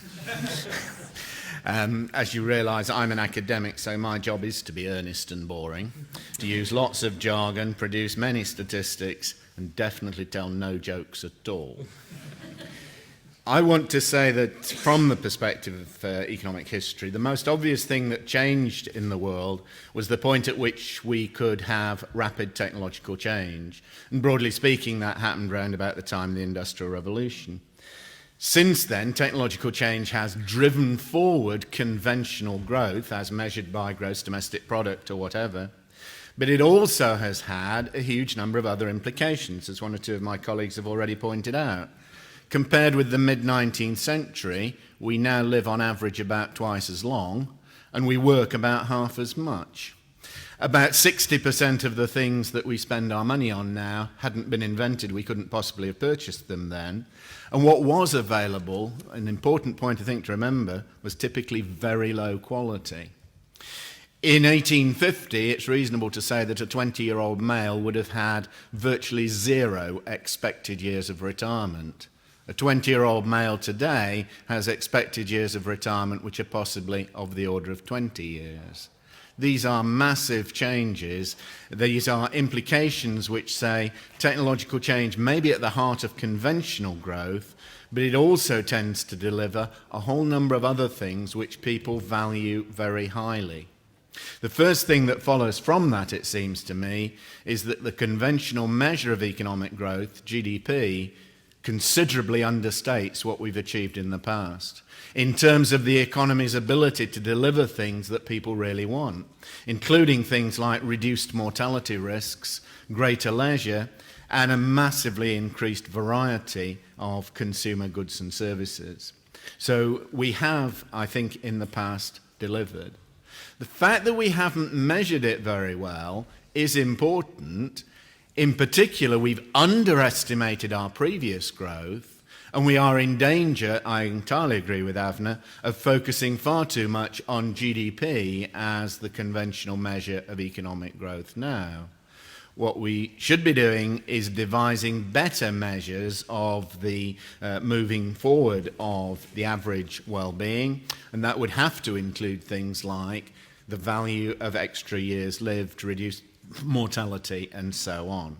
As you realise, I'm an academic, so my job is to be earnest and boring, to use lots of jargon, produce many statistics, and definitely tell no jokes at all. I want to say that from the perspective of economic history, the most obvious thing that changed in the world was the point at which we could have rapid technological change. And broadly speaking, that happened around about the time of the Industrial Revolution. Since then, technological change has driven forward conventional growth as measured by gross domestic product or whatever, but it also has had a huge number of other implications, as one or two of my colleagues have already pointed out. Compared with the mid-19th century, we now live on average about twice as long, and we work about half as much. About 60% of the things that we spend our money on now hadn't been invented. We couldn't possibly have purchased them then. And what was available, an important point I think to remember, was typically very low quality. In 1850, it's reasonable to say that a 20-year-old male would have had virtually 0 expected years of retirement. A 20-year-old male today has expected years of retirement which are possibly of the order of 20 years. These are massive changes. These are implications which say technological change may be at the heart of conventional growth, but it also tends to deliver a whole number of other things which people value very highly. The first thing that follows from that, it seems to me, is that the conventional measure of economic growth, GDP, considerably understates what we've achieved in the past in terms of the economy's ability to deliver things that people really want, including things like reduced mortality risks, greater leisure, and a massively increased variety of consumer goods and services. So we have, I think, in the past delivered. The fact that we haven't measured it very well is important. In particular, we've underestimated our previous growth, and we are in danger, I entirely agree with Avner, of focusing far too much on GDP as the conventional measure of economic growth now. What we should be doing is devising better measures of the moving forward of the average well-being, and that would have to include things like the value of extra years lived, reduced mortality, and so on.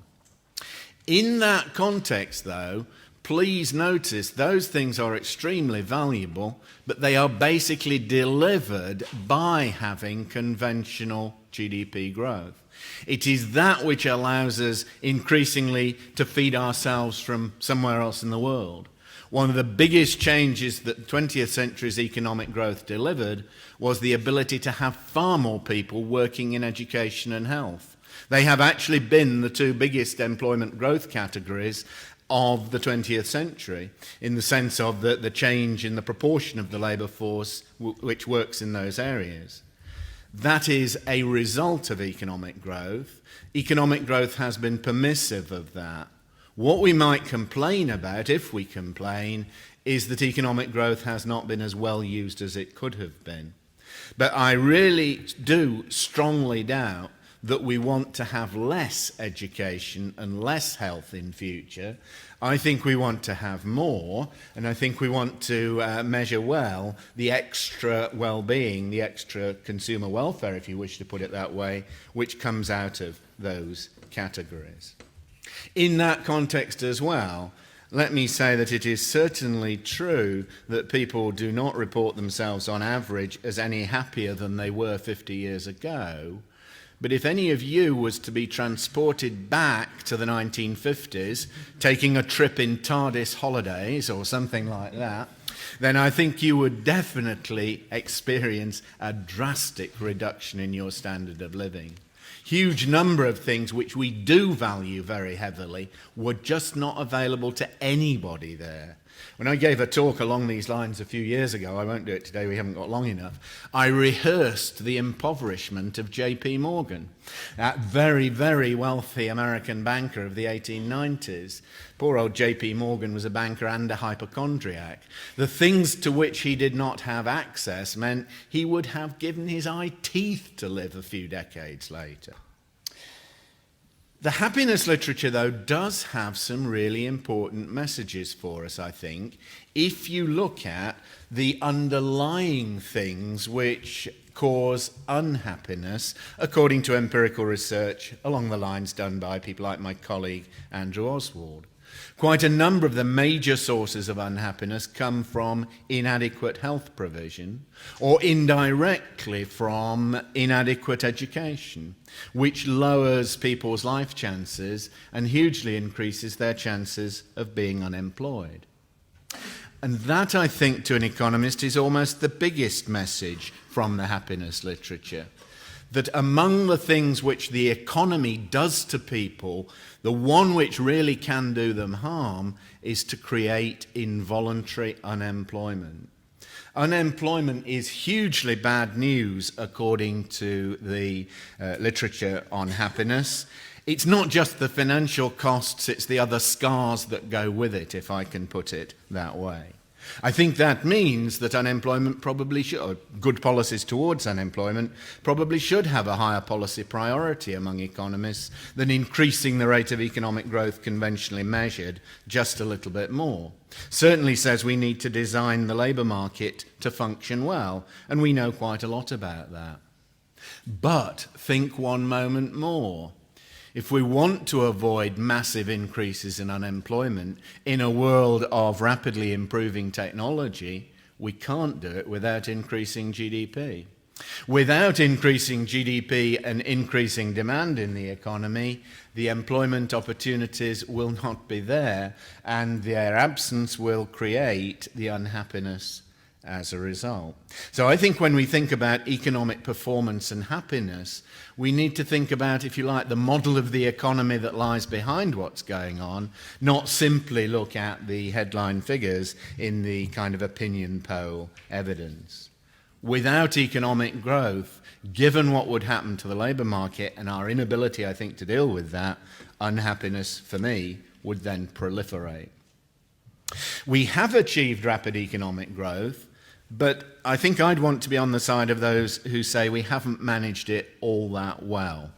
In that context, though, please notice those things are extremely valuable, but they are basically delivered by having conventional GDP growth. It is that which allows us increasingly to feed ourselves from somewhere else in the world. One of the biggest changes that the 20th century's economic growth delivered was the ability to have far more people working in education and health. They have actually been the two biggest employment growth categories of the 20th century, in the sense of the change in the proportion of the labour force which works in those areas. That is a result of economic growth. Economic growth has been permissive of that. What we might complain about, if we complain, is that economic growth has not been as well used as it could have been. But I really do strongly doubt that we want to have less education and less health in future. I think we want to have more, and I think we want to measure well the extra well-being, the extra consumer welfare, if you wish to put it that way, which comes out of those categories. In that context as well, let me say that it is certainly true that people do not report themselves on average as any happier than they were 50 years ago. But if any of you was to be transported back to the 1950s, taking a trip in TARDIS holidays or something like that, then I think you would definitely experience a drastic reduction in your standard of living. Huge number of things which we do value very heavily were just not available to anybody there. When I gave a talk along these lines a few years ago, I won't do it today, we haven't got long enough, I rehearsed the impoverishment of J.P. Morgan, that very, very wealthy American banker of the 1890s. Poor old J.P. Morgan was a banker and a hypochondriac. The things to which he did not have access meant he would have given his eye teeth to live a few decades later. The happiness literature, though, does have some really important messages for us, I think, if you look at the underlying things which cause unhappiness, according to empirical research along the lines done by people like my colleague Andrew Oswald. Quite a number of the major sources of unhappiness come from inadequate health provision or indirectly from inadequate education, which lowers people's life chances and hugely increases their chances of being unemployed. And that, I think, to an economist is almost the biggest message from the happiness literature. That among the things which the economy does to people, the one which really can do them harm is to create involuntary unemployment. Unemployment is hugely bad news according to the literature on happiness. It's not just the financial costs, it's the other scars that go with it, if I can put it that way. I think that means that unemployment probably should, or good policies towards unemployment probably should have a higher policy priority among economists than increasing the rate of economic growth conventionally measured just a little bit more. Certainly says we need to design the labour market to function well, and we know quite a lot about that. But think one moment more. If we want to avoid massive increases in unemployment in a world of rapidly improving technology, we can't do it without increasing GDP. Without increasing GDP and increasing demand in the economy, the employment opportunities will not be there, and their absence will create the unhappiness as a result. So I think when we think about economic performance and happiness, we need to think about, if you like, the model of the economy that lies behind what's going on, not simply look at the headline figures in the kind of opinion poll evidence. Without economic growth, given what would happen to the labour market and our inability, I think, to deal with that, unhappiness, for me, would then proliferate. We have achieved rapid economic growth, but I think I'd want to be on the side of those who say we haven't managed it all that well.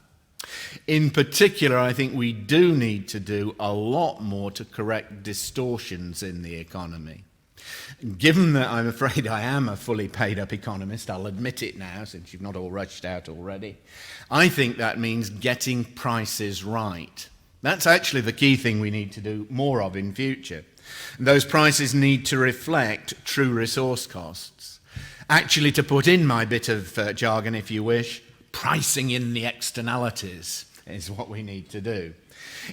In particular, I think we do need to do a lot more to correct distortions in the economy. Given that I'm afraid I am a fully paid up economist, I'll admit it now since you've not all rushed out already, I think that means getting prices right. That's actually the key thing we need to do more of in future. Those prices need to reflect true resource costs. Actually, to put in my bit of jargon, if you wish, pricing in the externalities is what we need to do.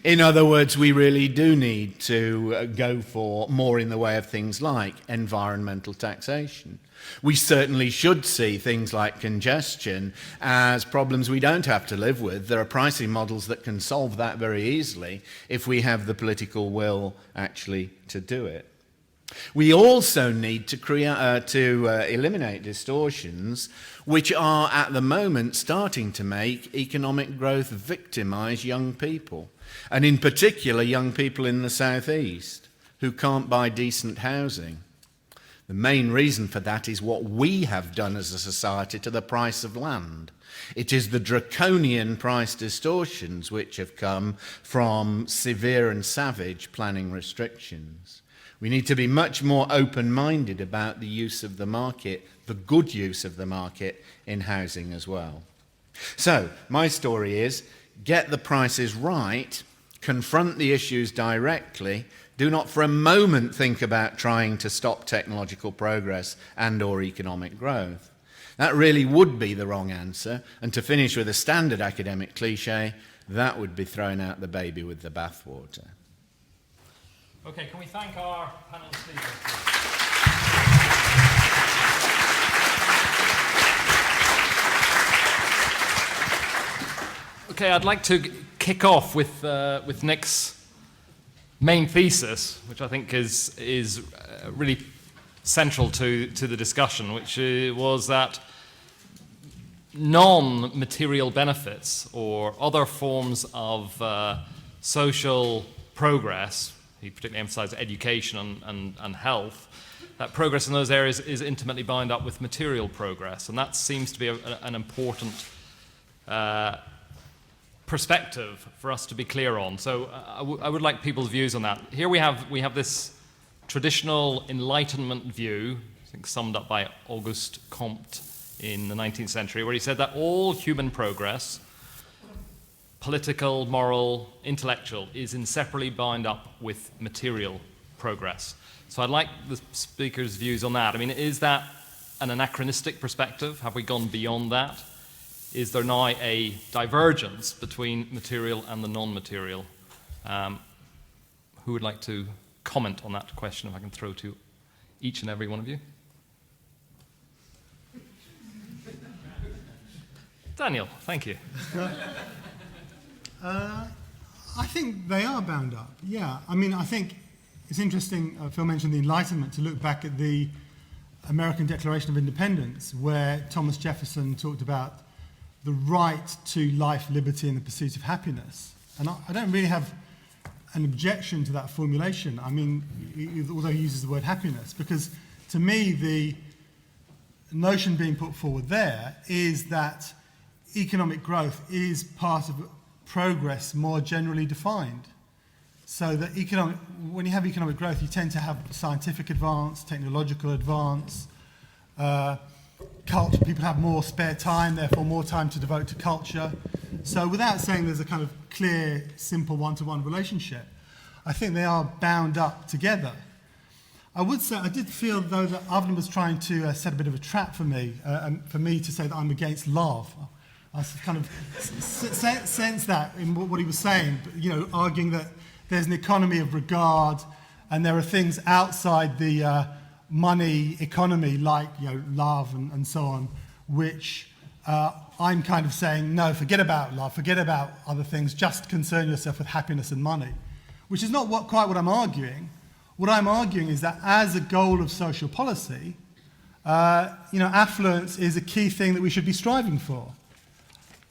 In other words, we really do need to go for more in the way of things like environmental taxation. We certainly should see things like congestion as problems we don't have to live with. There are pricing models that can solve that very easily if we have the political will actually to do it. We also need to eliminate distortions which are at the moment starting to make economic growth victimise young people, and in particular young people in the southeast who can't buy decent housing. The main reason for that is what we have done as a society to the price of land. It is the draconian price distortions which have come from severe and savage planning restrictions. We need to be much more open-minded about the use of the market, the good use of the market in housing as well. So, my story is, get the prices right, confront the issues directly, do not for a moment think about trying to stop technological progress and or economic growth. That really would be the wrong answer, and to finish with a standard academic cliche, that would be throwing out the baby with the bathwater. Okay, can we thank our panel speakers? Okay, I'd like to kick off with Nick's main thesis, which I think is really central to the discussion, which was that non-material benefits or other forms of social progress, he particularly emphasized education and health, that progress in those areas is intimately bound up with material progress, and that seems to be an important perspective for us to be clear on. So I would like people's views on that. Here we have this traditional Enlightenment view, I think summed up by Auguste Comte in the 19th century, where he said that all human progress, political, moral, intellectual, is inseparably bound up with material progress. So I'd like the speaker's views on that. I mean, is that an anachronistic perspective? Have we gone beyond that? Is there now a divergence between material and the non-material? Who would like to comment on that question, if I can throw to each and every one of you? Daniel, thank you. I think they are bound up, yeah. I mean, I think it's interesting, Phil mentioned the Enlightenment, to look back at the American Declaration of Independence, where Thomas Jefferson talked about the right to life, liberty, and the pursuit of happiness. And I don't really have an objection to that formulation. I mean, although he uses the word happiness, because to me the notion being put forward there is that economic growth is part of progress more generally defined. So that when you have economic growth, you tend to have scientific advance, technological advance, culture. People have more spare time, therefore more time to devote to culture. So without saying there's a kind of clear, simple one-to-one relationship, I think they are bound up together. I would say, I did feel though that Avner was trying to set a bit of a trap for me to say that I'm against love. I kind of sense that in what he was saying, arguing that there's an economy of regard and there are things outside the money economy like love and so on, which I'm kind of saying, no, forget about love, forget about other things, just concern yourself with happiness and money, which is not quite what I'm arguing. What I'm arguing is that as a goal of social policy, affluence is a key thing that we should be striving for.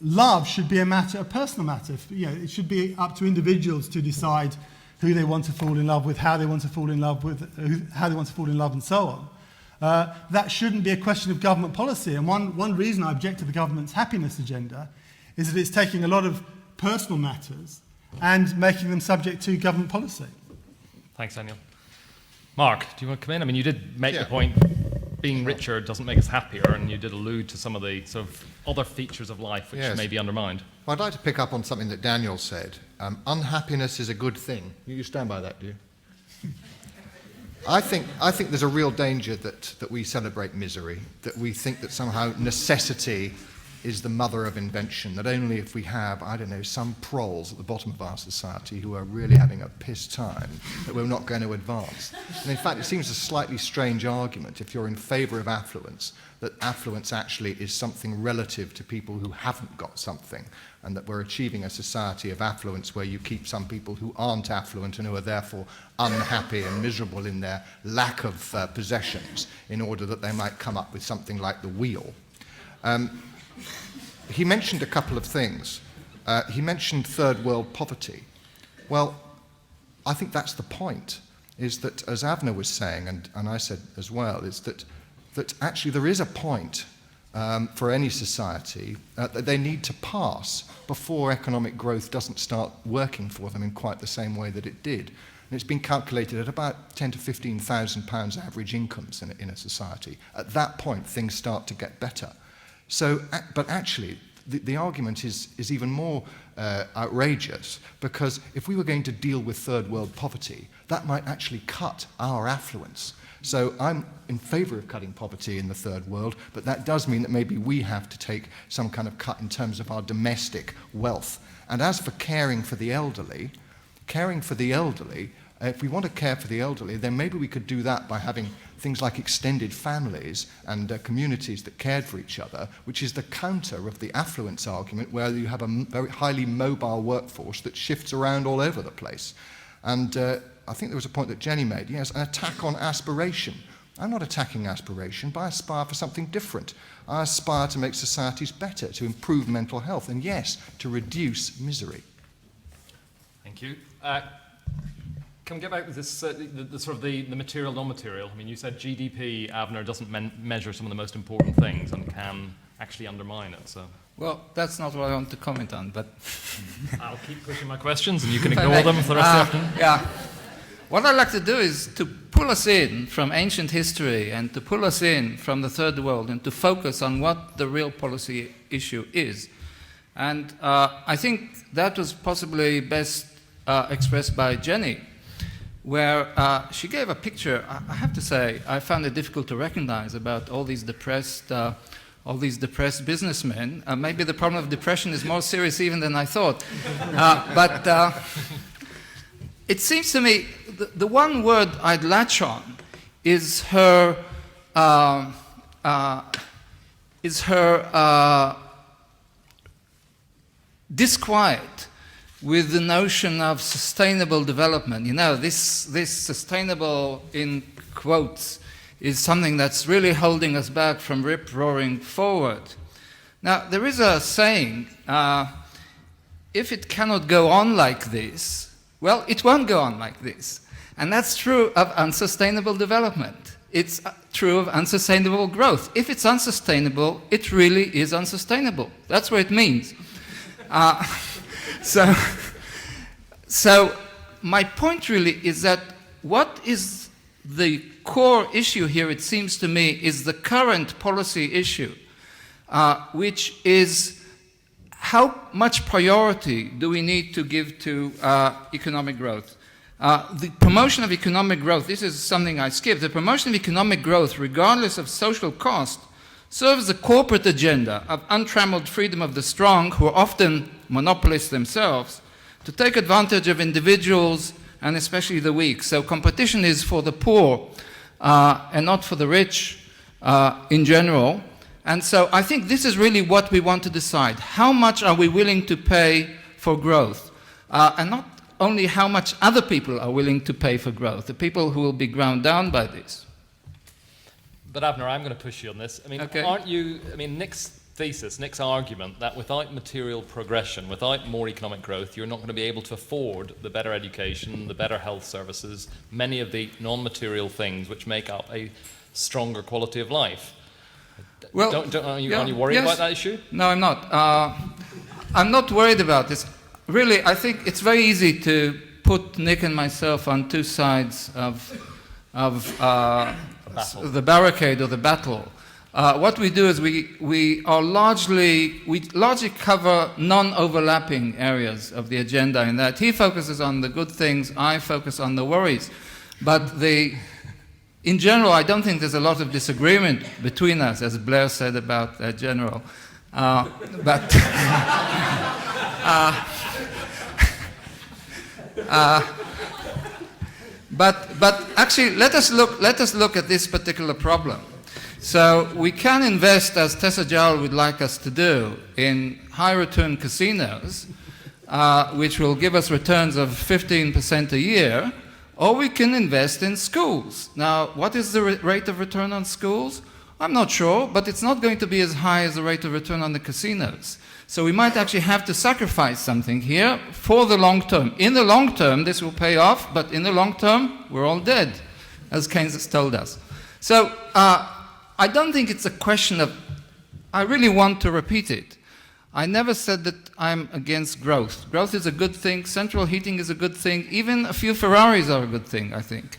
Love should be a personal matter. It should be up to individuals to decide who they want to fall in love with, how they want to fall in love with, how they want to fall in love, and so on. That shouldn't be a question of government policy. And one reason I object to the government's happiness agenda is that it's taking a lot of personal matters and making them subject to government policy. Thanks, Daniel. Mark, do you want to come in? I mean, you did make the point being richer doesn't make us happier, and you did allude to some of the sort of other features of life which may be undermined. Well, I'd like to pick up on something that Daniel said. Unhappiness is a good thing. You stand by that, do you? I think there's a real danger that we celebrate misery, that we think that somehow necessity is the mother of invention, that only if we have, some proles at the bottom of our society who are really having a piss time, that we're not going to advance. And in fact, it seems a slightly strange argument, if you're in favour of affluence, that affluence actually is something relative to people who haven't got something, and that we're achieving a society of affluence where you keep some people who aren't affluent and who are therefore unhappy and miserable in their lack of possessions in order that they might come up with something like the wheel. He mentioned a couple of things. He mentioned third world poverty. Well, I think that's the point, is that, as Avner was saying, and I said as well, is that actually there is a point for any society that they need to pass before economic growth doesn't start working for them in quite the same way that it did. And it's been calculated at about £10,000 to £15,000 average incomes in a society. At that point, things start to get better. So, but actually, the argument is even more outrageous, because if we were going to deal with third world poverty, that might actually cut our affluence. So I'm in favour of cutting poverty in the third world, but that does mean that maybe we have to take some kind of cut in terms of our domestic wealth. And as for caring for the elderly, if we want to care for the elderly, then maybe we could do that by having things like extended families and communities that cared for each other, which is the counter of the affluence argument, where you have a very highly mobile workforce that shifts around all over the place. And I think there was a point that Jenny made, yes, an attack on aspiration. I'm not attacking aspiration, but I aspire for something different. I aspire to make societies better, to improve mental health, and yes, to reduce misery. Thank you. Can we get back to this, the sort of the material, non-material? I mean, you said GDP, Avner, doesn't measure some of the most important things and can actually undermine it. So. Well, that's not what I want to comment on, but... I'll keep pushing my questions and you can ignore them for the rest of the afternoon. Yeah. What I'd like to do is to pull us in from ancient history and to pull us in from the third world and to focus on what the real policy issue is. And I think that was possibly best expressed by Jenny, where she gave a picture, I have to say, I found it difficult to recognize, about all these depressed businessmen. Maybe the problem of depression is more serious even than I thought. But it seems to me the one word I'd latch on is her disquiet with the notion of sustainable development. You know, this sustainable, in quotes, is something that's really holding us back from rip-roaring forward. Now, there is a saying, if it cannot go on like this, Well, it won't go on like this. And that's true of unsustainable development. It's true of unsustainable growth. If it's unsustainable, it really is unsustainable. That's what it means. So my point really is that what is the core issue here, it seems to me, is the current policy issue, which is how much priority do we need to give to economic growth? The promotion of economic growth, this is something I skipped, the promotion of economic growth, regardless of social cost, serves the corporate agenda of untrammeled freedom of the strong, who are often monopolists themselves, to take advantage of individuals and especially the weak. So competition is for the poor and not for the rich in general. And so I think this is really what we want to decide. How much are we willing to pay for growth? And not only how much other people are willing to pay for growth, the people who will be ground down by this. But Avner, I'm going to push you on this. I mean, Okay. aren't you, Nick's thesis, Nick's argument that without material progression, without more economic growth, you're not going to be able to afford the better education, the better health services, many of the non-material things which make up a stronger quality of life. Well, aren't you worried about that issue? No, I'm not. I'm not worried about this. Really, I think it's very easy to put Nick and myself on two sides of the barricade or the battle. What we do is we largely cover non-overlapping areas of the agenda, in that he focuses on the good things, I focus on the worries. But in general, I don't think there's a lot of disagreement between us, as Blair said about that general. But actually, let us look at this particular problem. So we can invest, as Tessa Jowell would like us to do, in high-return casinos, which will give us returns of 15% a year, or we can invest in schools. Now, what is the rate of return on schools? I'm not sure, but it's not going to be as high as the rate of return on the casinos. So we might actually have to sacrifice something here for the long term. In the long term, this will pay off, but in the long term, we're all dead, as Keynes has told us. So I don't think it's a question of, I really want to repeat it. I never said that I'm against growth. Growth is a good thing. Central heating is a good thing. Even a few Ferraris are a good thing, I think.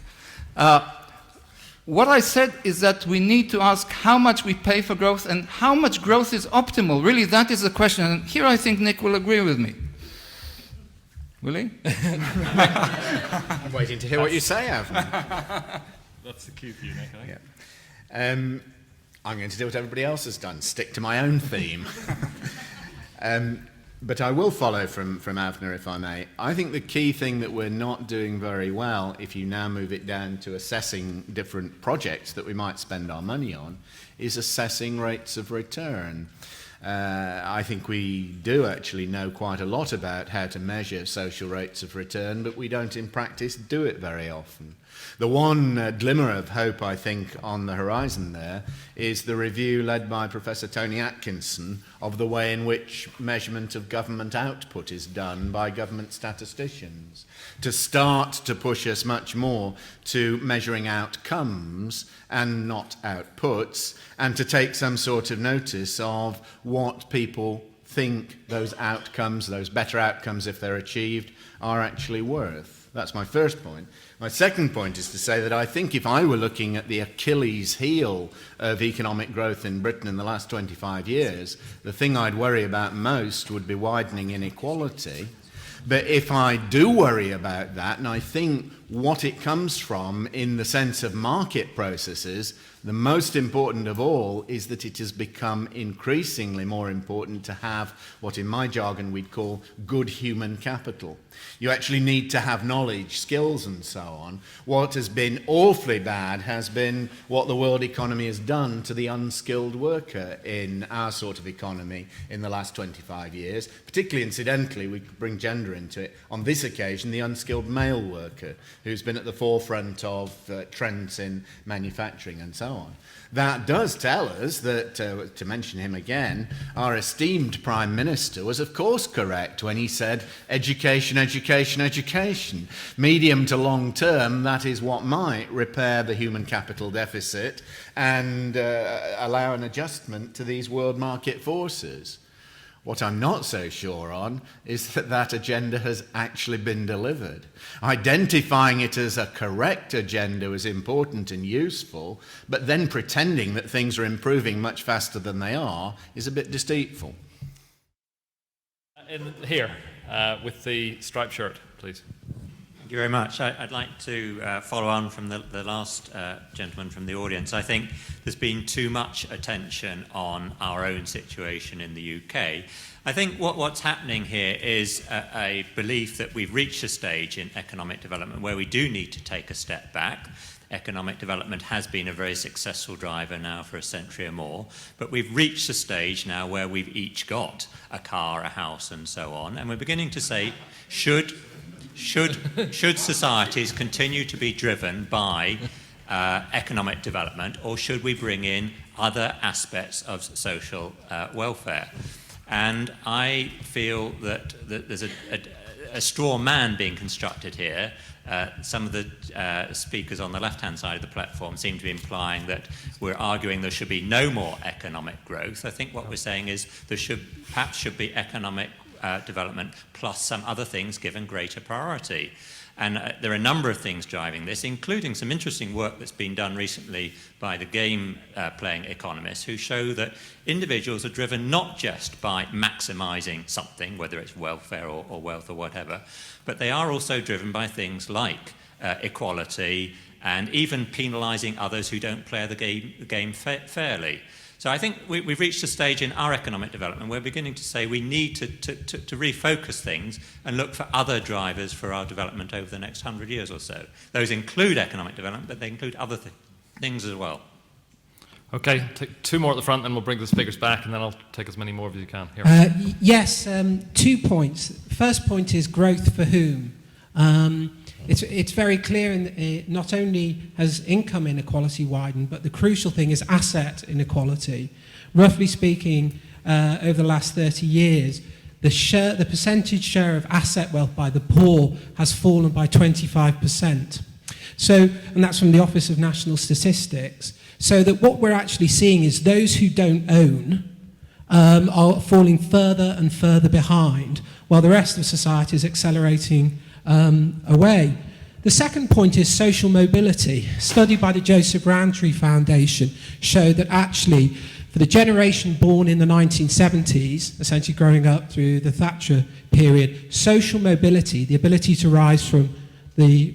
What I said is that we need to ask how much we pay for growth and how much growth is optimal. Really, that is the question. And here I think Nick will agree with me. Will he? I'm waiting to hear what you say, Avner. That's the cue for you, Nick, I think. Yeah. I'm going to do what everybody else has done, stick to my own theme. But I will follow from Avner, if I may. I think the key thing that we're not doing very well, if you now move it down to assessing different projects that we might spend our money on, is assessing rates of return. I think we do actually know quite a lot about how to measure social rates of return, but we don't in practice do it very often. The one glimmer of hope, I think, on the horizon there is the review led by Professor Tony Atkinson of the way in which measurement of government output is done by government statisticians, to start to push us much more to measuring outcomes and not outputs, and to take some sort of notice of what people think those outcomes, those better outcomes if they're achieved, are actually worth. That's my first point. My second point is to say that I think if I were looking at the Achilles heel of economic growth in Britain in the last 25 years, the thing I'd worry about most would be widening inequality. But if I do worry about that, and I think what it comes from in the sense of market processes, the most important of all is that it has become increasingly more important to have what in my jargon we'd call good human capital. You actually need to have knowledge, skills and so on. What has been awfully bad has been what the world economy has done to the unskilled worker in our sort of economy in the last 25 years. Particularly incidentally, we could bring gender into it. On this occasion, the unskilled male worker, who's been at the forefront of trends in manufacturing and so on. That does tell us that, to mention him again, our esteemed Prime Minister was of course correct when he said education, education, education. Medium to long term, that is what might repair the human capital deficit and allow an adjustment to these world market forces. What I'm not so sure on is that that agenda has actually been delivered. Identifying it as a correct agenda is important and useful, but then pretending that things are improving much faster than they are is a bit deceitful. Here, with the striped shirt, please. Thank you very much. I'd like to follow on from the last gentleman from the audience. I think there's been too much attention on our own situation in the UK. I think what's happening here is a belief that we've reached a stage in economic development where we do need to take a step back. Economic development has been a very successful driver now for a century or more, but we've reached a stage now where we've each got a car, a house, and so on, and we're beginning to say, should societies continue to be driven by economic development, or should we bring in other aspects of social welfare? And I feel that there's a straw man being constructed here. Some of the speakers on the left-hand side of the platform seem to be implying that we're arguing there should be no more economic growth. I think what we're saying is there perhaps should be economic development plus some other things given greater priority. And there are a number of things driving this, including some interesting work that's been done recently by the game-playing economists who show that individuals are driven not just by maximising something, whether it's welfare or wealth or whatever, but they are also driven by things like equality and even penalising others who don't play the game fairly. So I think we've reached a stage in our economic development where we're beginning to say we need to refocus things and look for other drivers for our development over the next 100 years or so. Those include economic development, but they include other things as well. Okay, take two more at the front, then we'll bring the speakers back, and then I'll take as many more of you can. Here. Yes, 2 points. First point is growth for whom? It's very clear, not only has income inequality widened, but the crucial thing is asset inequality. Roughly speaking, over the last 30 years, the percentage share of asset wealth by the poor has fallen by 25%. So, and that's from the Office of National Statistics. So that what we're actually seeing is those who don't own are falling further and further behind, while the rest of society is accelerating away. The second point is social mobility. A study by the Joseph Rowntree Foundation showed that actually for the generation born in the 1970s, essentially growing up through the Thatcher period, social mobility, the ability to rise from the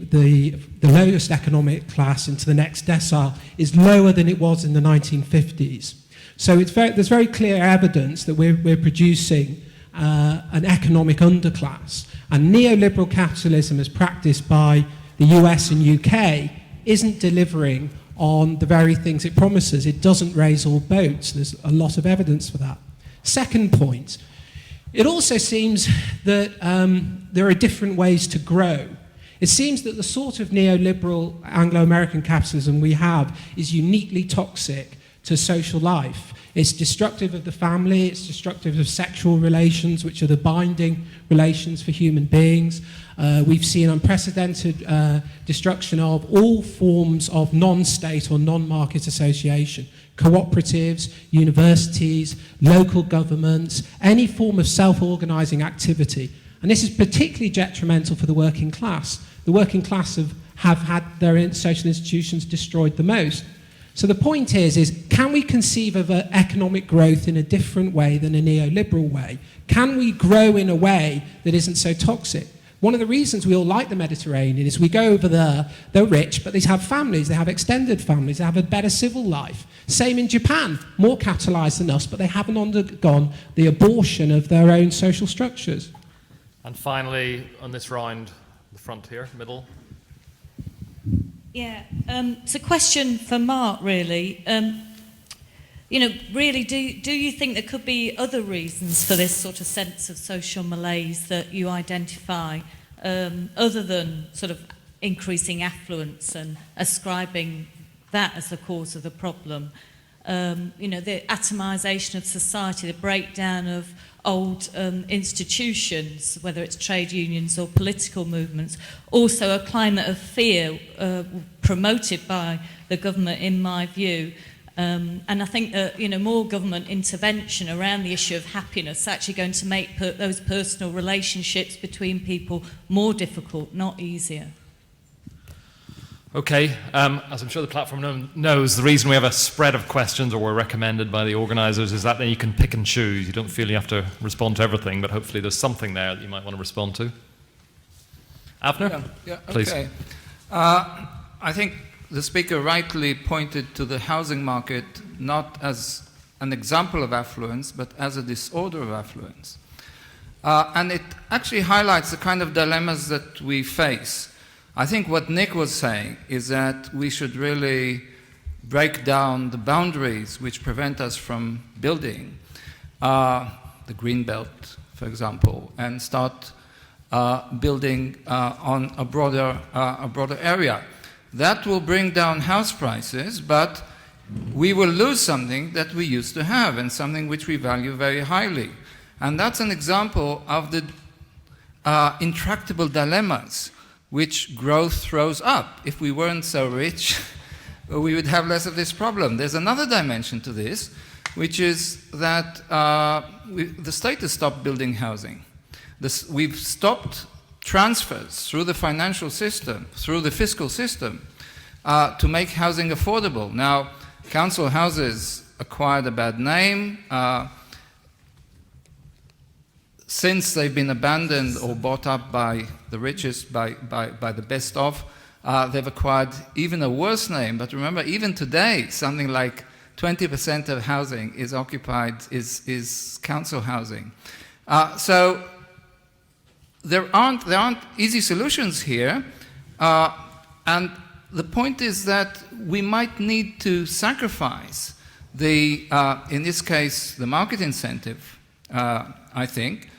lowest economic class into the next decile, is lower than it was in the 1950s. So there's very clear evidence that we're producing an economic underclass. And neoliberal capitalism as practiced by the US and UK isn't delivering on the very things it promises. It doesn't raise all boats. There's a lot of evidence for that. Second point, it also seems that there are different ways to grow. It seems that the sort of neoliberal Anglo-American capitalism we have is uniquely toxic to social life. It's destructive of the family, it's destructive of sexual relations, which are the binding relations for human beings. We've seen unprecedented destruction of all forms of non-state or non-market association, cooperatives, universities, local governments, any form of self-organising activity. And this is particularly detrimental for the working class. The working class have had their social institutions destroyed the most. So the point is can we conceive of economic growth in a different way than a neoliberal way? Can we grow in a way that isn't so toxic? One of the reasons we all like the Mediterranean is we go over there, they're rich, but they have families, they have extended families, they have a better civil life. Same in Japan, more capitalised than us, but they haven't undergone the abortion of their own social structures. And finally, on this round, the front here, middle. Yeah, it's a question for Mark, really. Really, do you think there could be other reasons for this sort of sense of social malaise that you identify, other than sort of increasing affluence and ascribing that as the cause of the problem. The atomisation of society, the breakdown of old institutions, whether it's trade unions or political movements, also a climate of fear promoted by the government, in my view. And I think that more government intervention around the issue of happiness is actually going to make those personal relationships between people more difficult, not easier. Okay, as I'm sure the platform knows, the reason we have a spread of questions, or were recommended by the organisers, is that then you can pick and choose. You don't feel you have to respond to everything, but hopefully there's something there that you might want to respond to. Avner? Yeah, please. Okay. I think the speaker rightly pointed to the housing market not as an example of affluence, but as a disorder of affluence. And it actually highlights the kind of dilemmas that we face. I think what Nick was saying is that we should really break down the boundaries which prevent us from building the green belt, for example, and start building on a broader area. That will bring down house prices, but we will lose something that we used to have and something which we value very highly. And that's an example of the intractable dilemmas which growth throws up. If we weren't so rich, we would have less of this problem. There's another dimension to this, which is that the state has stopped building housing. We've stopped transfers through the financial system, through the fiscal system, to make housing affordable. Now, council houses acquired a bad name. Since they've been abandoned or bought up by the richest, by the best of, they've acquired even a worse name. But remember, even today, something like 20% of housing is occupied, is council housing. So there aren't easy solutions here. And the point is that we might need to sacrifice in this case, the market incentive, I think,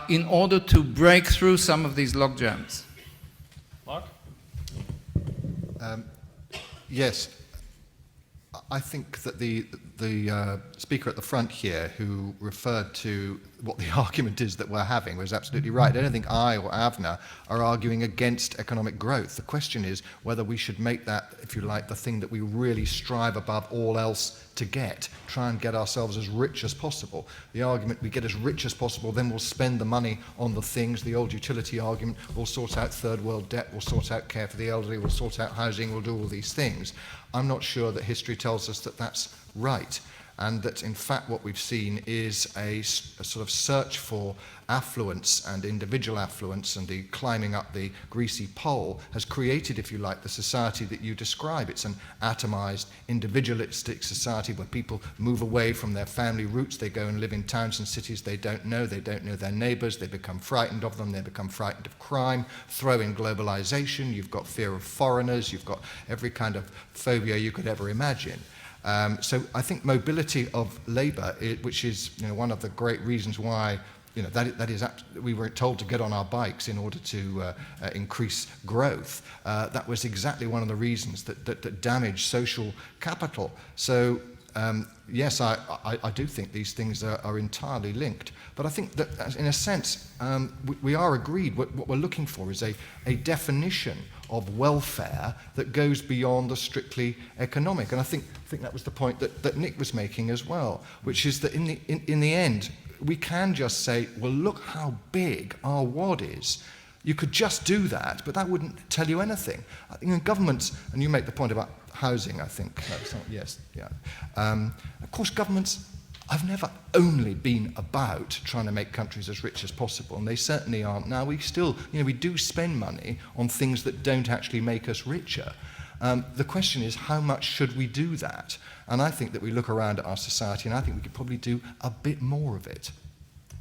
in order to break through some of these logjams. Mark? Yes. I think that the speaker at the front here, who referred to what the argument is that we're having, was absolutely right. I don't think I or Avner are arguing against economic growth. The question is whether we should make that, if you like, the thing that we really strive above all else to get, try and get ourselves as rich as possible. The argument, we get as rich as possible, then we'll spend the money on the things, the old utility argument, we'll sort out third world debt, we'll sort out care for the elderly, we'll sort out housing, we'll do all these things. I'm not sure that history tells us that that's right, and that in fact what we've seen is a sort of search for affluence and individual affluence, and the climbing up the greasy pole has created, if you like, the society that you describe. It's an atomized, individualistic society where people move away from their family roots, they go and live in towns and cities they don't know their neighbors, they become frightened of them, they become frightened of crime. Throw in globalization, you've got fear of foreigners, you've got every kind of phobia you could ever imagine. So I think mobility of labour, which is one of the great reasons why we were told to get on our bikes in order to increase growth. That was exactly one of the reasons that damaged social capital. So yes, I do think these things are entirely linked. But I think that in a sense, we are agreed. What we're looking for is a definition of welfare that goes beyond the strictly economic. And I think that was the point that Nick was making as well, which is that in the end, we can just say, well, look how big our wad is. You could just do that, but that wouldn't tell you anything. I think governments, and you make the point about housing, I think. Yes, yeah. Of course, governments have never only been about trying to make countries as rich as possible, and they certainly aren't now. We still, we do spend money on things that don't actually make us richer. The question is, how much should we do that? And I think that we look around at our society, and I think we could probably do a bit more of it.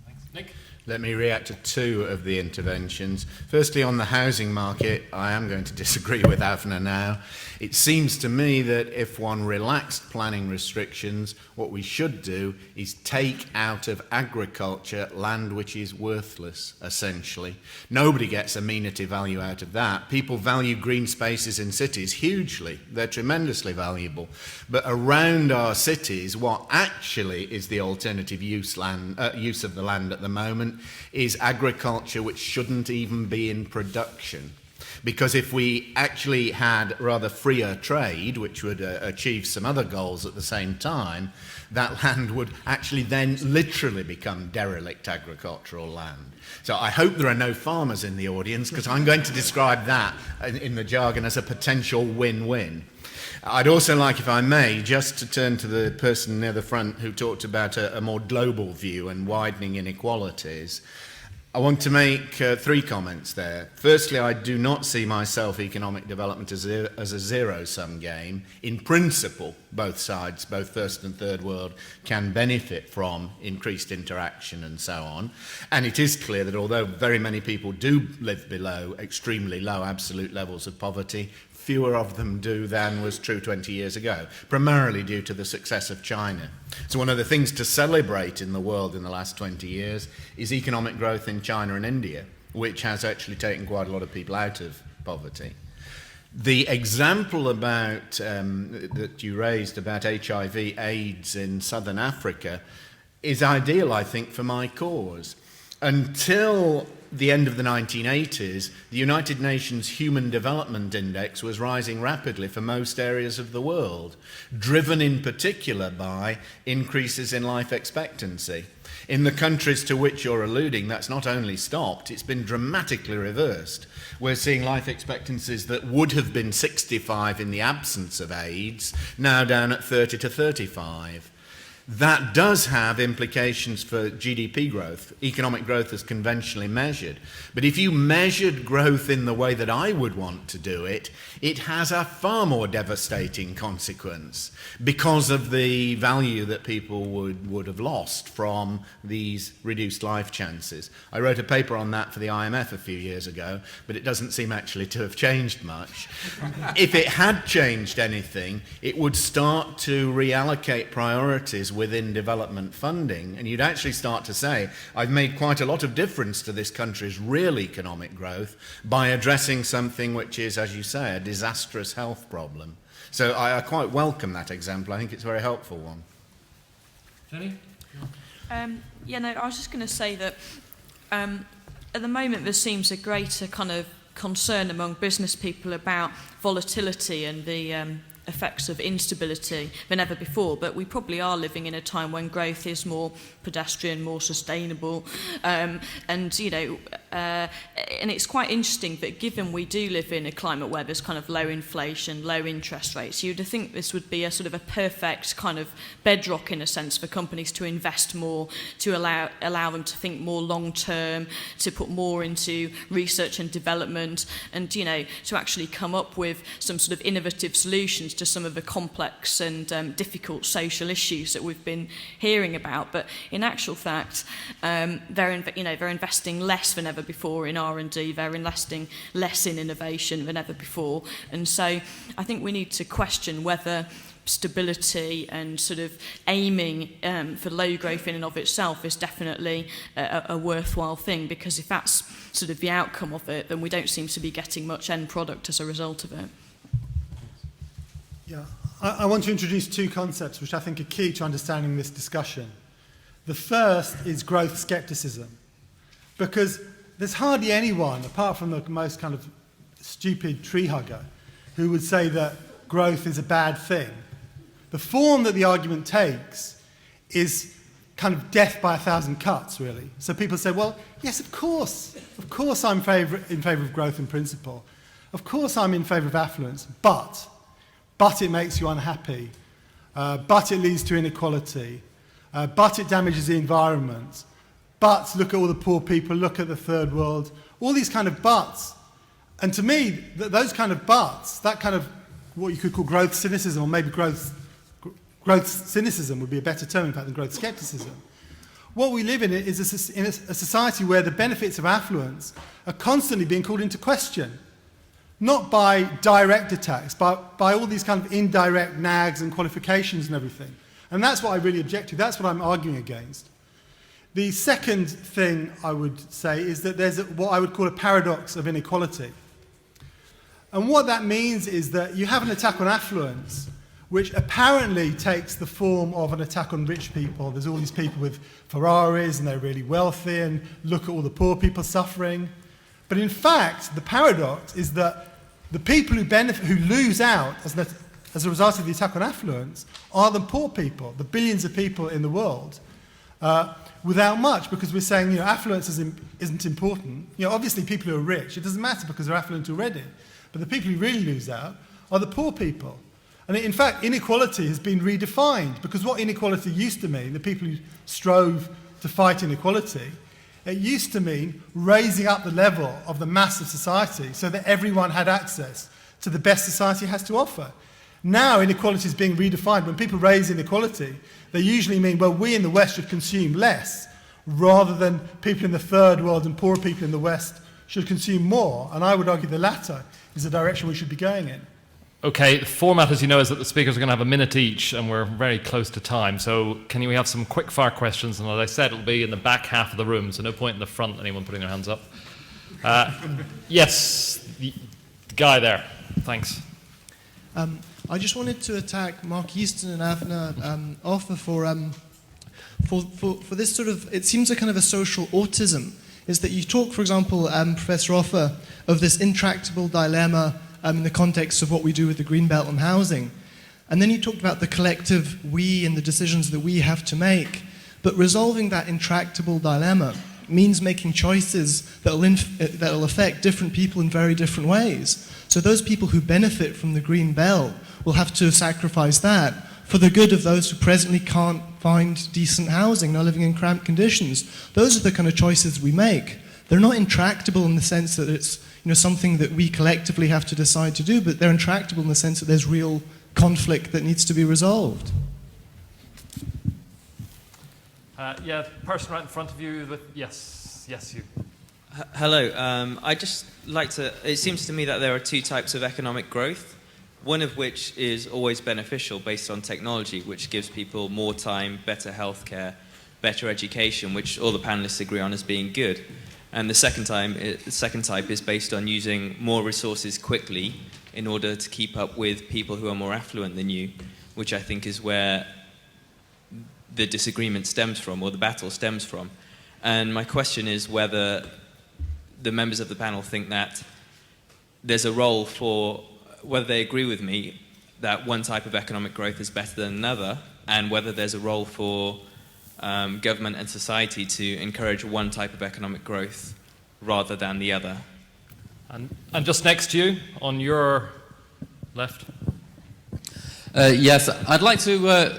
Thanks. Nick? Let me react to two of the interventions. Firstly, on the housing market, I am going to disagree with Avner now. It seems to me that if one relaxed planning restrictions, what we should do is take out of agriculture land which is worthless, essentially. Nobody gets amenity value out of that. People value green spaces in cities hugely. They're tremendously valuable. But around our cities, what actually is the alternative use of the land at the moment is agriculture which shouldn't even be in production. Because if we actually had rather freer trade, which would achieve some other goals at the same time, that land would actually then literally become derelict agricultural land. So I hope there are no farmers in the audience, because I'm going to describe that in the jargon as a potential win-win. I'd also like, if I may, just to turn to the person near the front who talked about a more global view and widening inequalities. I want to make three comments there. Firstly, I do not see myself economic development as a zero-sum game. In principle, both sides, both first and third world, can benefit from increased interaction and so on. And it is clear that although very many people do live below extremely low absolute levels of poverty, fewer of them do than was true 20 years ago, primarily due to the success of China. So one of the things to celebrate in the world in the last 20 years is economic growth in China and India, which has actually taken quite a lot of people out of poverty. The example about that you raised about HIV, AIDS in southern Africa is ideal, I think, for my cause. Until the end of the 1980s, the United Nations Human Development Index was rising rapidly for most areas of the world, driven in particular by increases in life expectancy. In the countries to which you're alluding, that's not only stopped, it's been dramatically reversed. We're seeing life expectancies that would have been 65 in the absence of AIDS, now down at 30 to 35. That does have implications for GDP growth, economic growth as conventionally measured. But if you measured growth in the way that I would want to do it, it has a far more devastating consequence because of the value that people would have lost from these reduced life chances. I wrote a paper on that for the IMF a few years ago, but it doesn't seem actually to have changed much. If it had changed anything, it would start to reallocate priorities within development funding, and you'd actually start to say, I've made quite a lot of difference to this country's real economic growth by addressing something which is, as you say, a disastrous health problem. So I quite welcome that example. I think it's a very helpful one. Jenny? I was just going to say that at the moment there seems a greater kind of concern among business people about volatility and the effects of instability than ever before, but we probably are living in a time when growth is more pedestrian, more sustainable, and it's quite interesting that given we do live in a climate where there's kind of low inflation, low interest rates, you'd think this would be a sort of a perfect kind of bedrock in a sense for companies to invest more, to allow them to think more long term, to put more into research and development, and to actually come up with some sort of innovative solutions to some of the complex and difficult social issues that we've been hearing about. But in actual fact, they're investing less than ever before in R&D. They're investing less in innovation than ever before. And so I think we need to question whether stability and sort of aiming for low growth in and of itself is definitely a worthwhile thing, because if that's sort of the outcome of it, then we don't seem to be getting much end product as a result of it. Yeah, I want to introduce two concepts which I think are key to understanding this discussion. The first is growth skepticism, because there's hardly anyone, apart from the most kind of stupid tree hugger, who would say that growth is a bad thing. The form that the argument takes is kind of death by a thousand cuts, really. So people say, well, yes, of course I'm in favour of growth in principle. Of course I'm in favour of affluence, but it makes you unhappy, but it leads to inequality, but it damages the environment, but look at all the poor people, look at the third world, all these kind of buts. And to me, those kind of buts, that kind of what you could call growth cynicism, or maybe growth cynicism would be a better term, in fact, than growth skepticism. What we live in is a society where the benefits of affluence are constantly being called into question. Not by direct attacks, but by all these kind of indirect nags and qualifications and everything. And that's what I really object to. That's what I'm arguing against. The second thing I would say is that there's what I would call a paradox of inequality. And what that means is that you have an attack on affluence, which apparently takes the form of an attack on rich people. There's all these people with Ferraris and they're really wealthy, and look at all the poor people suffering. But in fact, the paradox is that the people who lose out as a result of the attack on affluence are the poor people, the billions of people in the world, without much, because we're saying, affluence isn't important. Obviously people who are rich, it doesn't matter because they're affluent already. But the people who really lose out are the poor people. And in fact, inequality has been redefined, because what inequality used to mean, the people who strove to fight inequality, it used to mean raising up the level of the mass of society so that everyone had access to the best society has to offer. Now inequality is being redefined. When people raise inequality, they usually mean, well, we in the West should consume less, rather than people in the third world and poor people in the West should consume more. And I would argue the latter is the direction we should be going in. Okay, the format, as you know, is that the speakers are going to have a minute each, and we're very close to time. So can we have some quick-fire questions? And as I said, it'll be in the back half of the room, so no point in the front, anyone putting their hands up. Yes, the guy there. Thanks. I just wanted to attack Mark Easton and Avner Offer for this sort of, it seems a kind of a social autism, is that you talk, for example, Professor Offer, of this intractable dilemma in the context of what we do with the Greenbelt and housing. And then you talked about the collective we and the decisions that we have to make. But resolving that intractable dilemma means making choices that will affect different people in very different ways. So those people who benefit from the Green Belt will have to sacrifice that for the good of those who presently can't find decent housing, are living in cramped conditions. Those are the kind of choices we make. They're not intractable in the sense that it's something that we collectively have to decide to do, but they're intractable in the sense that there's real conflict that needs to be resolved. Yeah, person right in front of you. Yes, you. Hello. I just like to. It seems to me that there are two types of economic growth. One of which is always beneficial based on technology, which gives people more time, better healthcare, better education, which all the panelists agree on as being good. And the second type is based on using more resources quickly in order to keep up with people who are more affluent than you, which I think is where the disagreement stems from, or the battle stems from. And my question is whether the members of the panel think that there's a role for, whether they agree with me that one type of economic growth is better than another, and whether there's a role for government and society to encourage one type of economic growth rather than the other. And just next to you, on your left. Yes, I'd like to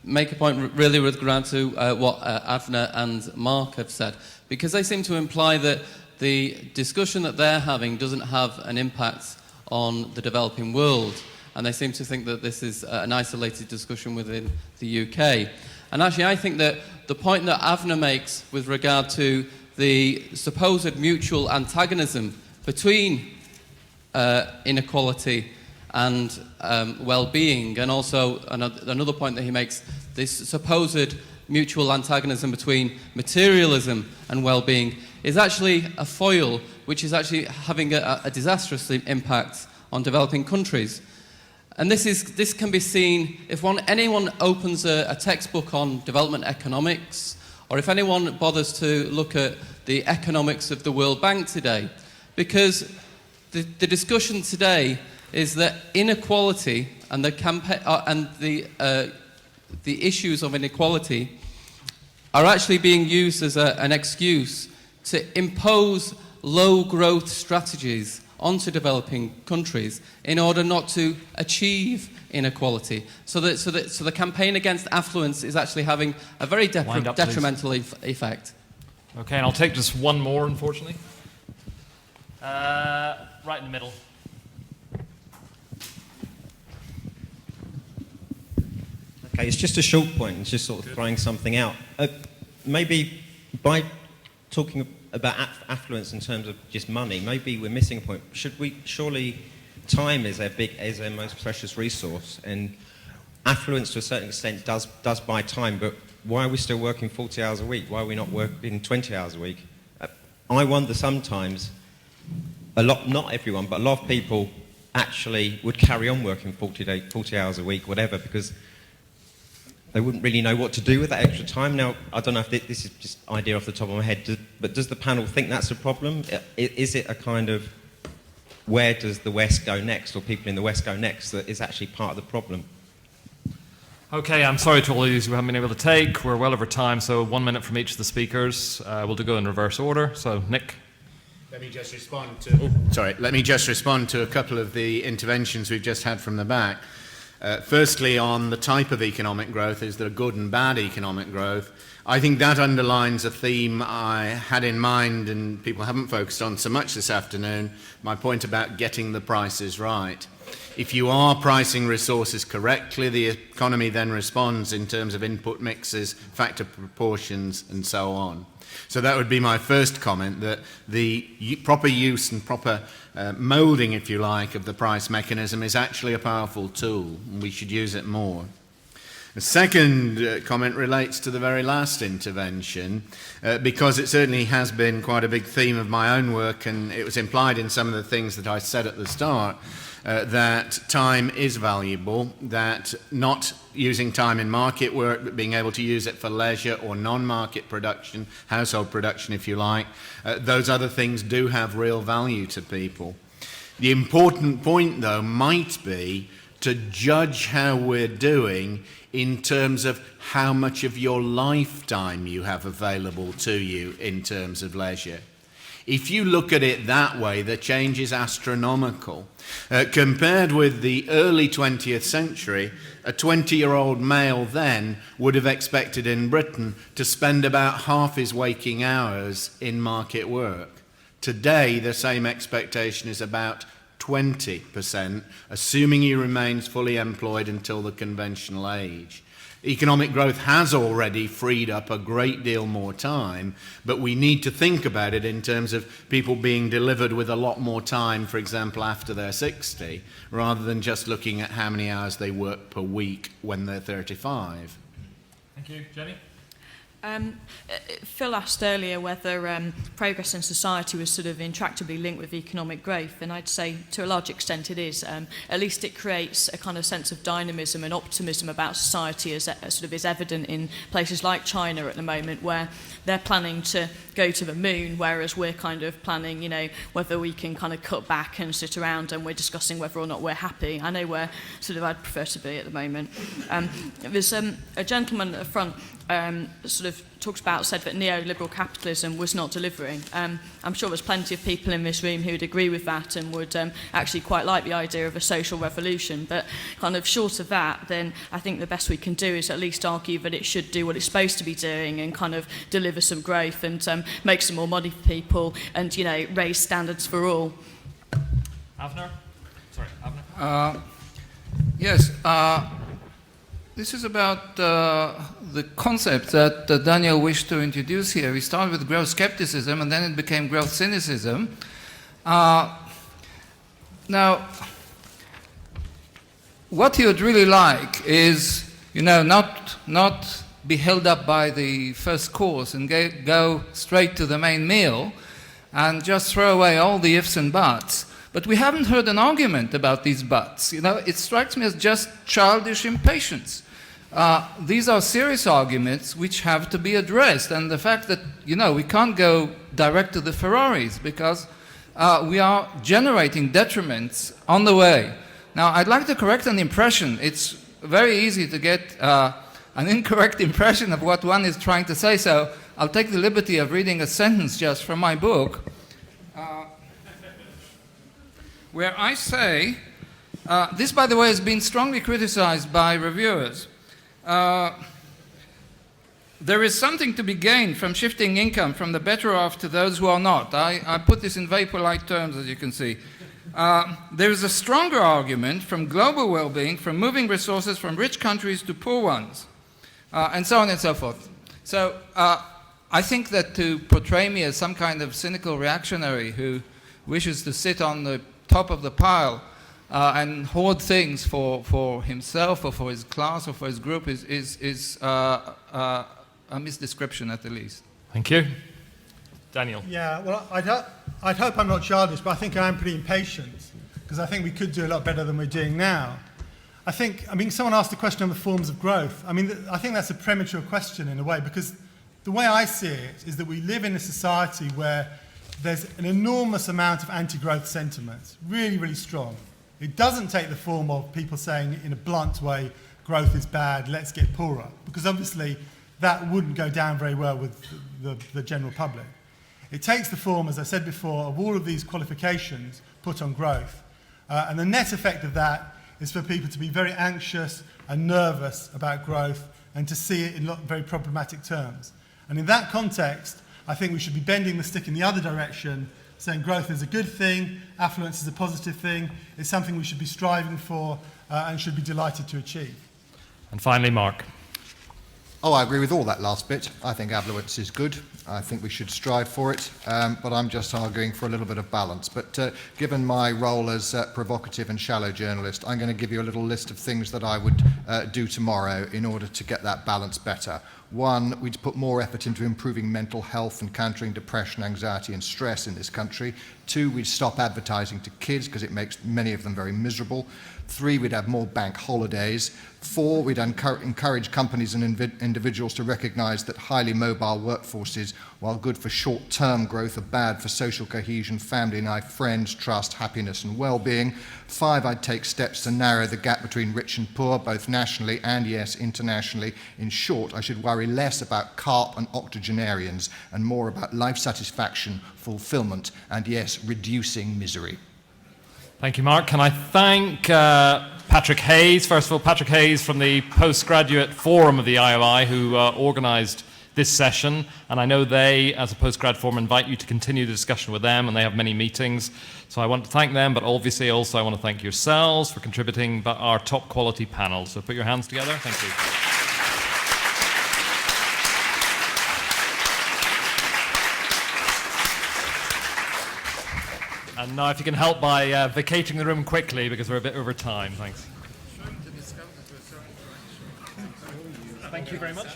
make a point really with regard to what Avner and Mark have said, because they seem to imply that the discussion that they're having doesn't have an impact on the developing world, and they seem to think that this is an isolated discussion within the UK. And actually, I think that the point that Avner makes with regard to the supposed mutual antagonism between inequality and well-being, and also another point that he makes, this supposed mutual antagonism between materialism and well-being, is actually a foil which is actually having a disastrous impact on developing countries. And this can be seen if anyone opens a textbook on development economics, or if anyone bothers to look at the economics of the World Bank today, because the discussion today is that inequality and the issues of inequality are actually being used as an excuse to impose low growth strategies onto developing countries in order not to achieve inequality. So the campaign against affluence is actually having a very detrimental effect. Okay, and I'll take just one more, unfortunately. Right in the middle. Okay, it's just a short point. It's just sort of throwing something out. maybe by talking about affluence in terms of just money, maybe we're missing a point. Surely time is their most precious resource, and affluence to a certain extent does buy time, but why are we still working 40 hours a week? Why are we not working 20 hours a week? I wonder sometimes, not everyone, but a lot of people actually would carry on working 40 hours a week, whatever, because they wouldn't really know what to do with that extra time. Now, I don't know if this is just an idea off the top of my head, but does the panel think that's a problem? Is it a kind of, where does the West go next, or people in the West go next, that is actually part of the problem? Okay, I'm sorry to all of you who haven't been able to take. We're well over time, so 1 minute from each of the speakers. We'll go in reverse order. So, Nick. Let me just respond to a couple of the interventions we've just had from the back. Firstly, on the type of economic growth, is there good and bad economic growth? I think that underlines a theme I had in mind and people haven't focused on so much this afternoon, my point about getting the prices right. If you are pricing resources correctly, the economy then responds in terms of input mixes, factor proportions, and so on. So that would be my first comment, that the proper use and proper moulding, if you like, of the price mechanism is actually a powerful tool, and we should use it more. The second comment relates to the very last intervention, because it certainly has been quite a big theme of my own work, and it was implied in some of the things that I said at the start, that time is valuable, that not using time in market work, but being able to use it for leisure or non-market production, household production if you like, those other things do have real value to people. The important point though might be to judge how we're doing in terms of how much of your lifetime you have available to you in terms of leisure. If you look at it that way, the change is astronomical. Compared with the early 20th century, a 20-year-old male then would have expected in Britain to spend about half his waking hours in market work. Today, the same expectation is about 20%, assuming he remains fully employed until the conventional age. Economic growth has already freed up a great deal more time, but we need to think about it in terms of people being delivered with a lot more time, for example, after they're 60, rather than just looking at how many hours they work per week when they're 35. Thank you. Jenny? Phil asked earlier whether progress in society was sort of intractably linked with economic growth, and I'd say to a large extent it is. At least it creates a kind of sense of dynamism and optimism about society as sort of is evident in places like China at the moment, where they're planning to go to the moon, whereas we're kind of planning, you know, whether we can kind of cut back and sit around and we're discussing whether or not we're happy. I know where sort of I'd prefer to be at the moment. There's a gentleman at the front sort of said that neoliberal capitalism was not delivering. I'm sure there's plenty of people in this room who would agree with that and would actually quite like the idea of a social revolution, but kind of short of that, then I think the best we can do is at least argue that it should do what it's supposed to be doing and kind of deliver some growth and make some more money for people and, you know, raise standards for all. Avner? Sorry, Avner? Yes. This is about the concept that Daniel wished to introduce here. We started with growth skepticism and then it became growth cynicism. Now, what he would really like is, you know, not be held up by the first course and go straight to the main meal and just throw away all the ifs and buts. But we haven't heard an argument about these buts. You know, it strikes me as just childish impatience. These are serious arguments which have to be addressed, and the fact that, you know, we can't go direct to the Ferraris because we are generating detriments on the way. Now, I'd like to correct an impression. It's very easy to get an incorrect impression of what one is trying to say, so I'll take the liberty of reading a sentence just from my book, where I say, this, by the way, has been strongly criticized by reviewers. There is something to be gained from shifting income from the better off to those who are not. I put this in very polite terms, as you can see. There is a stronger argument from global well-being, from moving resources from rich countries to poor ones, and so on and so forth. So I think that to portray me as some kind of cynical reactionary who wishes to sit on the top of the pile and hoard things for himself or for his class or for his group is a misdescription at the least. Thank you. Daniel. Yeah, well, I'd hope I'm not childish, but I think I am pretty impatient, because I think we could do a lot better than we're doing now. Someone asked a question on the forms of growth. I think that's a premature question in a way, because the way I see it is that we live in a society where there's an enormous amount of anti-growth sentiment, really, really strong. It doesn't take the form of people saying in a blunt way, growth is bad, let's get poorer, because obviously that wouldn't go down very well with the general public. It takes the form, as I said before, of all of these qualifications put on growth. And the net effect of that is for people to be very anxious and nervous about growth and to see it in very problematic terms. And in that context, I think we should be bending the stick in the other direction, saying growth is a good thing, affluence is a positive thing, it's something we should be striving for and should be delighted to achieve. And finally, Mark. Oh, I agree with all that last bit. I think affluence is good. I think we should strive for it, but I'm just arguing for a little bit of balance. But given my role as provocative and shallow journalist, I'm going to give you a little list of things that I would do tomorrow in order to get that balance better. One, we'd put more effort into improving mental health and countering depression, anxiety and stress in this country. Two, we'd stop advertising to kids because it makes many of them very miserable. Three, we'd have more bank holidays. Four, we'd encourage companies and individuals to recognise that highly mobile workforces, while good for short-term growth, are bad for social cohesion, family life, friends, trust, happiness and well-being. Five, I'd take steps to narrow the gap between rich and poor, both nationally and, yes, internationally. In short, I should worry less about carp and octogenarians and more about life satisfaction, fulfilment and, yes, reducing misery. Thank you, Mark. Can I thank Patrick Hayes, first of all, Patrick Hayes from the Postgraduate Forum of the IOI, who organised this session. And I know they, as a Postgrad Forum, invite you to continue the discussion with them, and they have many meetings. So I want to thank them, but obviously also I want to thank yourselves for contributing our top quality panel. So put your hands together. Thank you. And now if you can help by vacating the room quickly, because we're a bit over time. Thanks. Thank you very much.